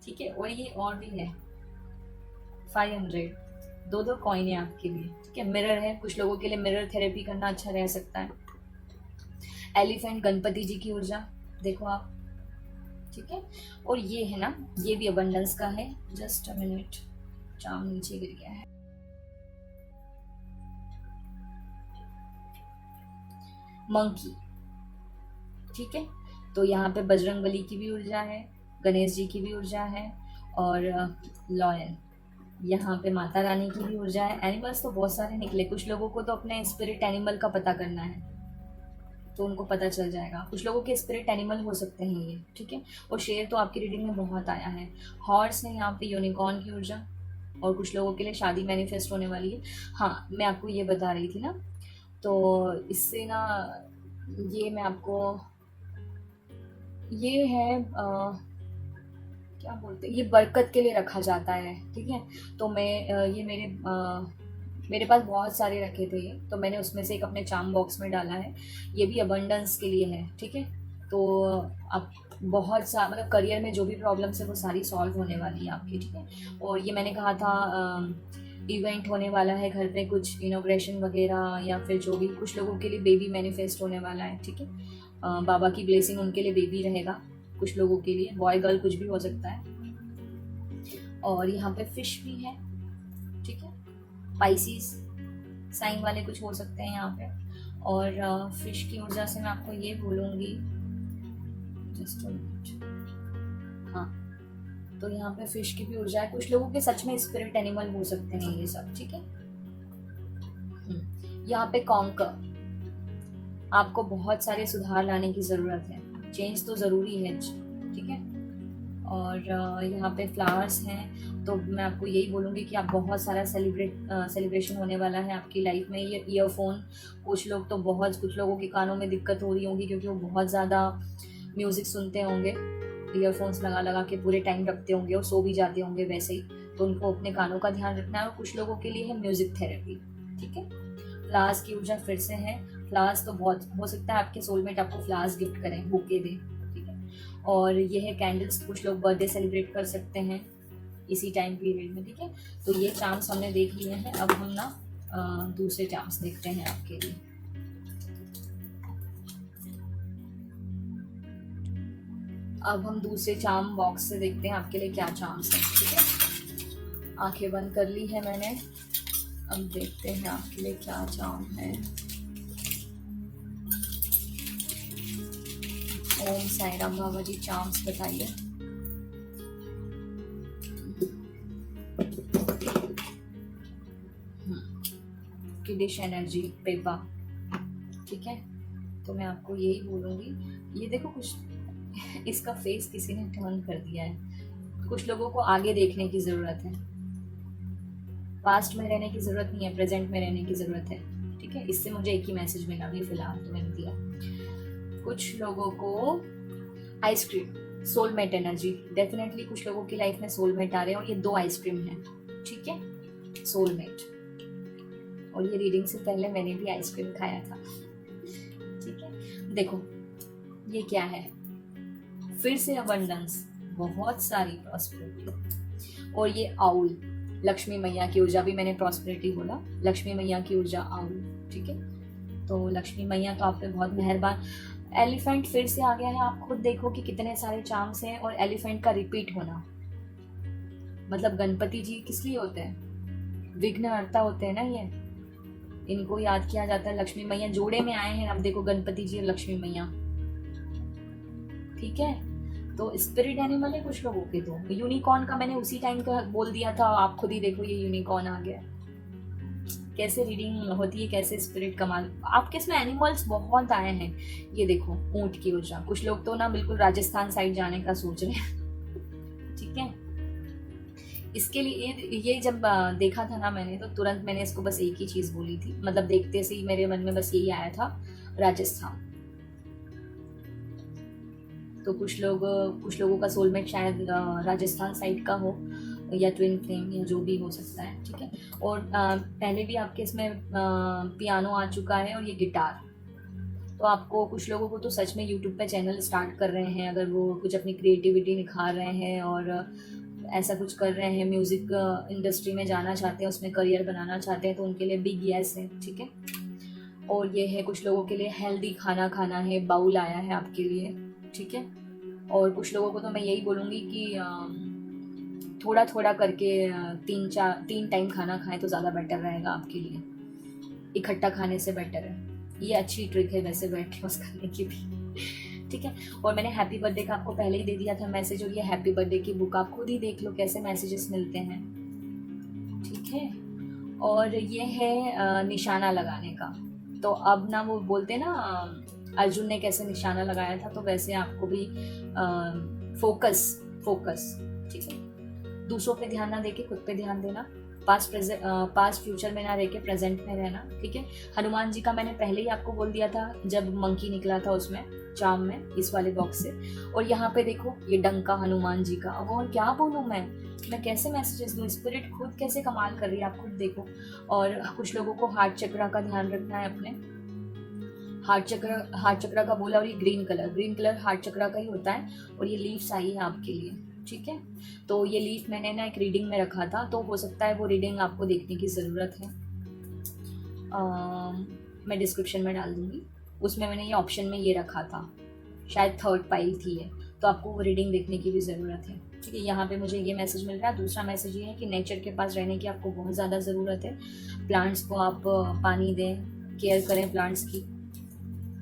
ठीक है। और ये और भी है 500, दो दो कॉइन है आपके लिए, ठीक है। मिरर है, कुछ लोगों के लिए मिरर थेरेपी करना अच्छा रह सकता है। एलिफेंट गणपति जी की ऊर्जा देखो आप, ठीक है। और ये है ना, ये भी अबंडेंस का है। जस्ट अ मिनट, चाम नीचे गिर गया है। मंकी, ठीक है। तो यहाँ पे बजरंगबली की भी ऊर्जा है, गणेश जी की भी ऊर्जा है, और लॉयल, यहाँ पे माता रानी की भी ऊर्जा है। एनिमल्स तो बहुत सारे निकले, कुछ लोगों को तो अपने स्पिरिट एनिमल का पता करना है तो उनको पता चल जाएगा, कुछ लोगों के स्पिरिट एनिमल हो सकते हैं ये, ठीक है। और शेर तो आपकी रीडिंग में बहुत आया है। हॉर्स है यहाँ पे यूनिकॉर्न की ऊर्जा, और कुछ लोगों के लिए शादी मैनिफेस्ट होने वाली है। हाँ, मैं आपको ये बता रही थी ना, तो इससे ना ये मैं आपको, ये है क्या बोलते हैं, ये बरकत के लिए रखा जाता है, ठीक है। तो मैं ये मेरे पास बहुत सारे रखे थे ये, तो मैंने उसमें से एक अपने चार्म बॉक्स में डाला है। ये भी अबंडेंस के लिए है, ठीक है। तो आप बहुत सा मतलब करियर में जो भी प्रॉब्लम्स है वो सारी सॉल्व होने वाली है आपकी, ठीक है। और ये मैंने कहा था इवेंट होने वाला है घर पे, कुछ इनोग्रेशन वगैरह, या फिर जो भी, कुछ लोगों के लिए बेबी मैनिफेस्ट होने वाला है, ठीक है। बाबा की ब्लेसिंग उनके लिए बेबी रहेगा, कुछ लोगों के लिए बॉय गर्ल कुछ भी हो सकता है। और यहाँ पे फिश भी है, ठीक है। पाइसिस साइन वाले कुछ हो सकते हैं यहाँ पे। और फिश की ऊर्जा से मैं आपको ये बोलूँगी, जस्ट अ मिनट, हाँ, तो यहाँ पे फिश की भी ऊर्जा है। कुछ लोगों के सच में स्पिरिट एनिमल हो सकते हैं ये सब, ठीक है। यहाँ पे कॉन्कर, आपको बहुत सारे सुधार लाने की ज़रूरत है, चेंज तो ज़रूरी है, ठीक है। और यहाँ पे फ्लावर्स हैं, तो मैं आपको यही बोलूँगी कि आप बहुत सारा सेलिब्रेशन होने वाला है आपकी लाइफ में। ये ईयरफोन, कुछ लोग तो बहुत, कुछ लोगों के कानों में दिक्कत हो रही होगी क्योंकि वो बहुत ज़्यादा म्यूज़िक सुनते होंगे, ईयरफोन्स लगा लगा के पूरे टाइम रखते होंगे और सो भी जाते होंगे वैसे ही, तो उनको अपने कानों का ध्यान रखना है। और कुछ लोगों के लिए है म्यूज़िक थेरेपी, ठीक है। फ्लावर्स की ऊर्जा फिर से है। फ्लावर्स तो बहुत हो सकता है आपके सोलमेट आपको फ्लावर्स गिफ्ट करें, बुके दें, ठीक है। और ये है कैंडल्स, कुछ लोग बर्थडे सेलिब्रेट कर सकते हैं इसी टाइम पीरियड में, ठीक है। तो ये चार्म्स हमने देख लिए हैं, अब हम ना दूसरे चार्म्स देखते हैं आपके लिए। अब हम दूसरे चार्म बॉक्स से देखते हैं आपके लिए क्या चार्म्स हैं, ठीक है। आंखें बंद कर ली है मैंने, अब देखते हैं आपके लिए क्या चार्म है। ओम साई राम बाबा जी, चार्म्स बताइए। किडिश एनर्जी पेपा, ठीक है। तो मैं आपको यही बोलूँगी, ये देखो कुछ इसका फेस किसी ने टर्न कर दिया है। कुछ लोगों को आगे देखने की ज़रूरत है, पास्ट में रहने की ज़रूरत नहीं है, प्रेजेंट में रहने की ज़रूरत है, ठीक है। इससे मुझे एक ही मैसेज मिला अभी फिलहाल, तो मैंने दिया। कुछ लोगों को आइसक्रीम, सोलमेट एनर्जी, डेफिनेटली कुछ लोगों की लाइफ में सोलमेट आ रहे हैं, और ये 2 आइसक्रीम है, ठीक है, सोलमेट। और ये रीडिंग से पहले मैंने भी आइसक्रीम खाया था, ठीक है। देखो ये क्या है, फिर से अबंडेंस, बहुत सारी प्रॉस्पेरिटी। और ये आउल, लक्ष्मी मैया की ऊर्जा, भी मैंने प्रॉस्पेरिटी बोला, लक्ष्मी मैया की ऊर्जा आउल, ठीक है। तो लक्ष्मी मैया तो आप पे बहुत मेहरबान। एलिफेंट फिर से आ गया है, आप खुद देखो कि कितने सारे चार्म्स हैं, और एलिफेंट का रिपीट होना, मतलब गणपति जी किस लिए होते हैं, विघ्नहर्ता होते हैं ना, ये इनको याद किया जाता है। लक्ष्मी मैया जोड़े में आए हैं, अब देखो गणपति जी और लक्ष्मी मैया, ठीक है। तो स्पिरिट एनिमल है कुछ लोगों के। तो यूनिकॉर्न का मैंने उसी टाइम का बोल दिया था, आप खुद ही देखो ये यूनिकॉर्न आ गया। कैसे रीडिंग होती है, कैसे स्पिरिट कमाल। आपके इसमें एनिमल्स बहुत आए हैं। ये देखो ऊंट की ऊर्जा, कुछ लोग तो ना बिल्कुल राजस्थान साइड जाने का सोच रहे हैं। ठीक है, इसके लिए ये जब देखा था ना मैंने, तो तुरंत मैंने इसको बस एक ही चीज बोली थी, मतलब देखते से ही मेरे मन में बस यही आया था, राजस्थान। तो कुछ लोगों का सोलमेट शायद राजस्थान साइड का हो, या ट्विन फ्लेम, या जो भी हो सकता है। ठीक है, और पहले भी आपके इसमें पियानो आ चुका है और ये गिटार। तो आपको कुछ लोगों को तो सच में यूट्यूब पे चैनल स्टार्ट कर रहे हैं, अगर वो कुछ अपनी क्रिएटिविटी निखार रहे हैं और ऐसा कुछ कर रहे हैं, म्यूज़िक इंडस्ट्री में जाना चाहते हैं, उसमें करियर बनाना चाहते हैं, तो उनके लिए बिग यस है। ठीक है, और ये है कुछ लोगों के लिए हेल्दी खाना खाना है, बाउल आया है आपके लिए। ठीक है, और कुछ लोगों को तो मैं यही बोलूँगी कि थोड़ा थोड़ा करके 3 टाइम खाना खाएं तो ज़्यादा बेटर रहेगा आपके लिए, इकट्ठा खाने से बेटर है। ये अच्छी ट्रिक है वैसे वेट लॉस करने की भी। ठीक है, और मैंने हैप्पी बर्थडे का आपको पहले ही दे दिया था मैसेज, और ये हैप्पी बर्थडे की बुक आप खुद ही देख लो कैसे मैसेजेस मिलते हैं। ठीक है, और ये है निशाना लगाने का। तो अब ना वो बोलते हैं ना अर्जुन ने कैसे निशाना लगाया था, तो वैसे आपको भी फोकस। ठीक है, दूसरों पे ध्यान ना देके खुद पे ध्यान देना, पास्ट फ्यूचर में ना रह के प्रेजेंट में रहना। ठीक है, हनुमान जी का मैंने पहले ही आपको बोल दिया था जब मंकी निकला था उसमें चाम में, इस वाले बॉक्स से। और यहाँ पे देखो ये डंका हनुमान जी का। अब और क्या बोलूँ मैं कैसे मैसेजेस दूँ, स्पिरिट खुद कैसे कमाल कर रही है, आप खुद देखो। और कुछ लोगों को हार्ट चक्रा का ध्यान रखना है अपने, हार्ट चक्रा का बोला, और ये ग्रीन कलर हार्ट चक्रा का ही होता है, और ये लीव्स आई है आपके लिए। ठीक है, तो ये लीफ मैंने ना एक रीडिंग में रखा था, तो हो सकता है वो रीडिंग आपको देखने की ज़रूरत है। मैं डिस्क्रिप्शन में डाल दूंगी, उसमें मैंने ये ऑप्शन में ये रखा था, शायद 3rd पाइल थी ये, तो आपको वो रीडिंग देखने की भी ज़रूरत है। ठीक है, यहाँ पे मुझे ये मैसेज मिल रहा है। दूसरा मैसेज ये है कि नेचर के पास रहने की आपको बहुत ज़्यादा ज़रूरत है। प्लांट्स को आप पानी दें, केयर करें प्लांट्स की,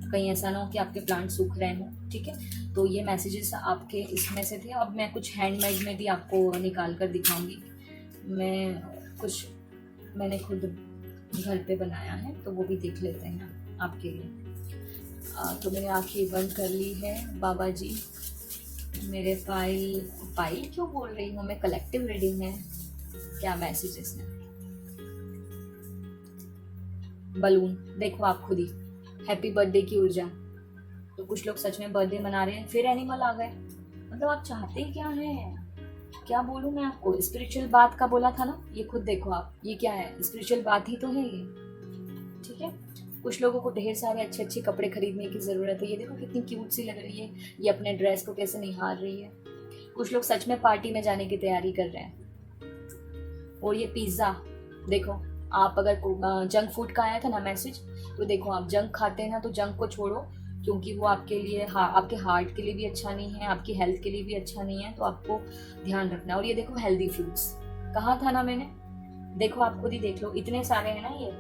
कहीं ऐसा ना हो कि आपके प्लांट सूख रहे हों। ठीक है, तो ये मैसेजेस आपके इसमें से थे। अब मैं कुछ हैंडमेड में भी आपको निकाल कर दिखाऊंगी। मैंने खुद घर पे बनाया है, तो वो भी देख लेते हैं आपके लिए। तो मैंने आँखें बंद कर ली है। बाबा जी मेरे पाइल क्यों बोल रही हूँ मैं, कलेक्टिव रीडिंग है क्या मैसेजेस हैं। बलून देखो आप खुद ही, हैप्पी बर्थडे की ऊर्जा। तो कुछ लोग सच में बर्थडे मना रहे हैं, फिर एनिमल आ गए। मतलब आप चाहते क्या हैं, क्या बोलूं मैं आपको। स्पिरिचुअल बात का बोला था ना, ये खुद देखो आप, ये क्या है, स्पिरिचुअल बात ही तो है ये। ठीक है, कुछ लोगों को ढेर सारे अच्छे अच्छे कपड़े खरीदने की ज़रूरत है। ये देखो कितनी क्यूट सी लग रही है, ये अपने ड्रेस को कैसे निहार रही है। कुछ लोग सच में पार्टी में जाने की तैयारी कर रहे हैं। और ये पिज़्ज़ा देखो, आप अगर जंक फूड का आया था ना मैसेज, तो देखो आप जंक खाते हैं ना, तो जंक को छोड़ो, क्योंकि वो आपके लिए आपके हार्ट के लिए भी अच्छा नहीं है, आपकी हेल्थ के लिए भी अच्छा नहीं है, तो आपको ध्यान रखना है। और ये देखो हेल्दी फ्रूट्स, कहा था ना मैंने, देखो आप खुद ही देख लो, इतने सारे हैं ना ये।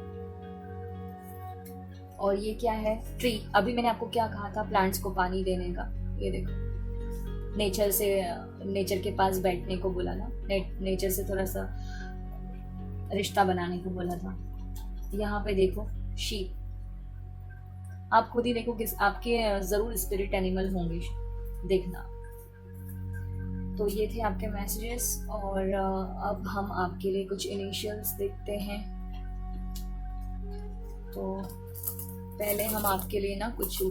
और ये क्या है, ट्री। अभी मैंने आपको क्या कहा था, प्लांट्स को पानी देने का। ये देखो नेचर के पास बैठने को बोला ना, नेचर से थोड़ा सा रिश्ता बनाने को बोला था। यहाँ पे देखो शीप, आप खुद ही देखो किस आपके जरूर स्पिरिट एनिमल होंगे, देखना। तो ये थे आपके मैसेजेस, और अब हम आपके लिए कुछ इनिशियल्स देखते हैं। तो पहले हम आपके लिए ना कुछ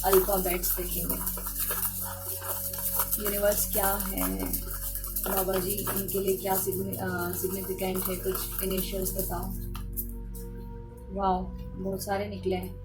अल्फाबेट्स देखेंगे। यूनिवर्स क्या है, बाबा जी इनके लिए क्या सिग्निफिकेंट है, कुछ इनिशियल्स बताओ। वाह, बहुत सारे निकले हैं।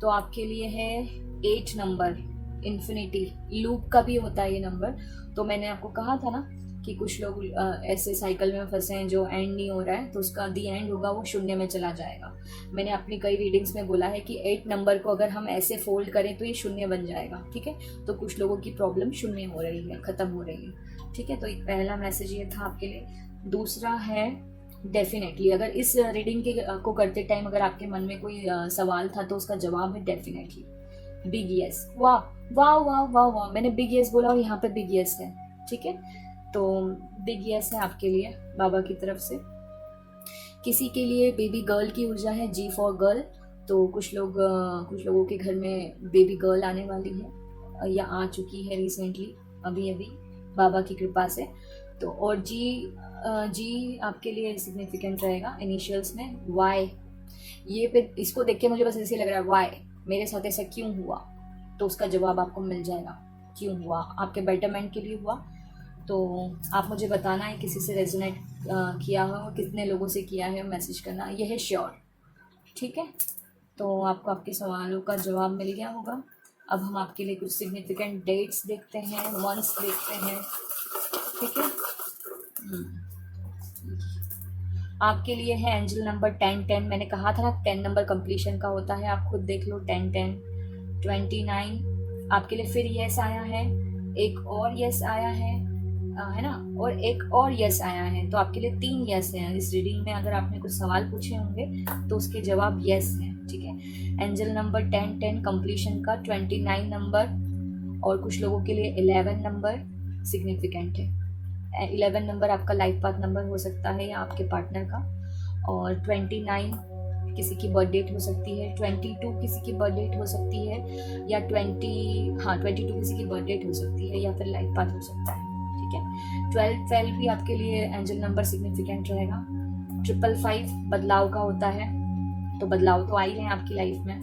तो आपके लिए है 8 नंबर, इन्फिनिटी, लूप का भी होता है ये नंबर। तो मैंने आपको कहा था ना कि कुछ लोग ऐसे साइकिल में फंसे हैं जो एंड नहीं हो रहा है, तो उसका दी एंड होगा वो शून्य में चला जाएगा। मैंने अपनी कई रीडिंग्स में बोला है कि 8 नंबर को अगर हम ऐसे फोल्ड करें तो ये शून्य बन जाएगा। ठीक है, तो कुछ लोगों की प्रॉब्लम शून्य हो रही है, खत्म हो रही है। ठीक है, तो एक पहला मैसेज ये था आपके लिए। दूसरा है डेफिनेटली, अगर इस रीडिंग को करते टाइम अगर आपके मन में कोई सवाल था, तो उसका जवाब है डेफिनेटली, बिग यस। वाह, वाह वाह वाह वाह, मैंने बिग यस बोला और यहाँ पे बिग यस है, ठीक है। तो बिग यस है आपके लिए बाबा की तरफ से। किसी के लिए बेबी गर्ल की ऊर्जा है, जी फॉर गर्ल। तो कुछ लोगों के घर में बेबी गर्ल आने वाली है या आ चुकी है रिसेंटली, अभी अभी बाबा की कृपा से। तो और जी आपके लिए सिग्निफिकेंट रहेगा इनिशियल्स में वाई। ये पे इसको देख के मुझे बस ऐसे लग रहा है वाई, मेरे साथ ऐसा क्यों हुआ, तो उसका जवाब आपको मिल जाएगा। क्यों हुआ, आपके बेटरमेंट के लिए हुआ। तो आप मुझे बताना है किसी से रेजोनेट किया हो, कितने लोगों से किया है, मैसेज करना, यह है श्योर, ठीक है। तो आपको आपके सवालों का जवाब मिल गया होगा। अब हम आपके लिए कुछ सिग्निफिकेंट डेट्स देखते हैं, मंथ्स देखते हैं, ठीक है। आपके लिए है एंजल नंबर 1010। मैंने कहा था ना 10 नंबर कंप्लीशन का होता है, आप खुद देख लो। 1010 29 आपके लिए फिर यस आया है, एक और यस आया है ना, और एक और यस आया है। तो आपके लिए 3 यस हैं इस रीडिंग में। अगर आपने कुछ सवाल पूछे होंगे तो उसके जवाब यस हैं, ठीक है। एंजल नंबर 1010 कंप्लीशन का 29 नंबर, और कुछ लोगों के लिए 11 नंबर सिग्निफिकेंट है। 11 नंबर आपका लाइफ पाथ नंबर हो सकता है या आपके पार्टनर का, और 29 किसी की बर्थ डेट हो सकती है, 22 किसी की बर्थ डेट हो सकती है, या 22 किसी की बर्थ डेट हो सकती है, या फिर लाइफ पाथ हो सकता है, ठीक है। 12 भी आपके लिए एंजल नंबर सिग्निफिकेंट रहेगा। 555 बदलाव का होता है, तो बदलाव तो आ ही रहे हैं आपकी लाइफ में।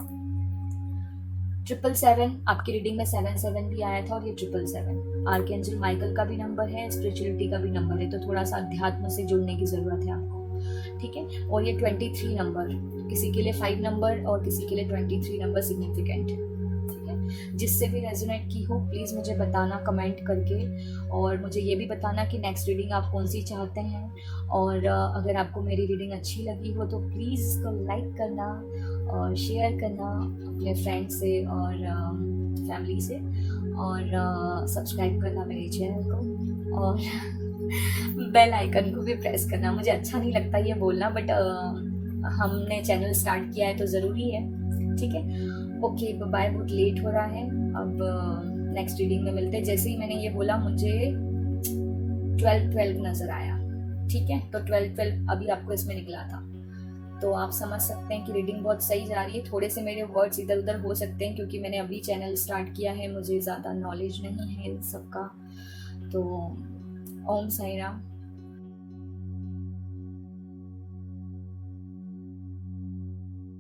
777 आपकी रीडिंग में 77 भी आया था, और ये 777 आर्कएंजल माइकल का भी नंबर है, स्पिरिचुअलिटी का भी नंबर है। तो थोड़ा सा अध्यात्म से जुड़ने की जरूरत है आपको, ठीक है। और ये 23 नंबर, किसी के लिए 5 नंबर और किसी के लिए 23 नंबर सिग्निफिकेंट है, ठीक है। जिससे भी रेजोनेट की हो प्लीज़ मुझे बताना कमेंट करके, और मुझे ये भी बताना कि नेक्स्ट रीडिंग आप कौन सी चाहते हैं। और अगर आपको मेरी रीडिंग अच्छी लगी हो तो प्लीज़ इसको लाइक करना और शेयर करना अपने फ्रेंड्स से और फैमिली से, और सब्सक्राइब करना मेरे चैनल को, और बेल आइकन को भी प्रेस करना। मुझे अच्छा नहीं लगता ये बोलना, बट हमने चैनल स्टार्ट किया है तो ज़रूरी है, ठीक है। ओके बाय, बहुत लेट हो रहा है, अब नेक्स्ट रीडिंग में मिलते हैं। जैसे ही मैंने ये बोला मुझे 12 नज़र आया, ठीक है। तो 12 अभी आपको इसमें निकला था, तो आप समझ सकते हैं कि रीडिंग बहुत सही जा रही है। थोड़े से मेरे वर्ड्स इधर उधर हो सकते हैं क्योंकि मैंने अभी चैनल स्टार्ट किया है, मुझे ज़्यादा नॉलेज नहीं है इन सब का। तो ओम साई राम।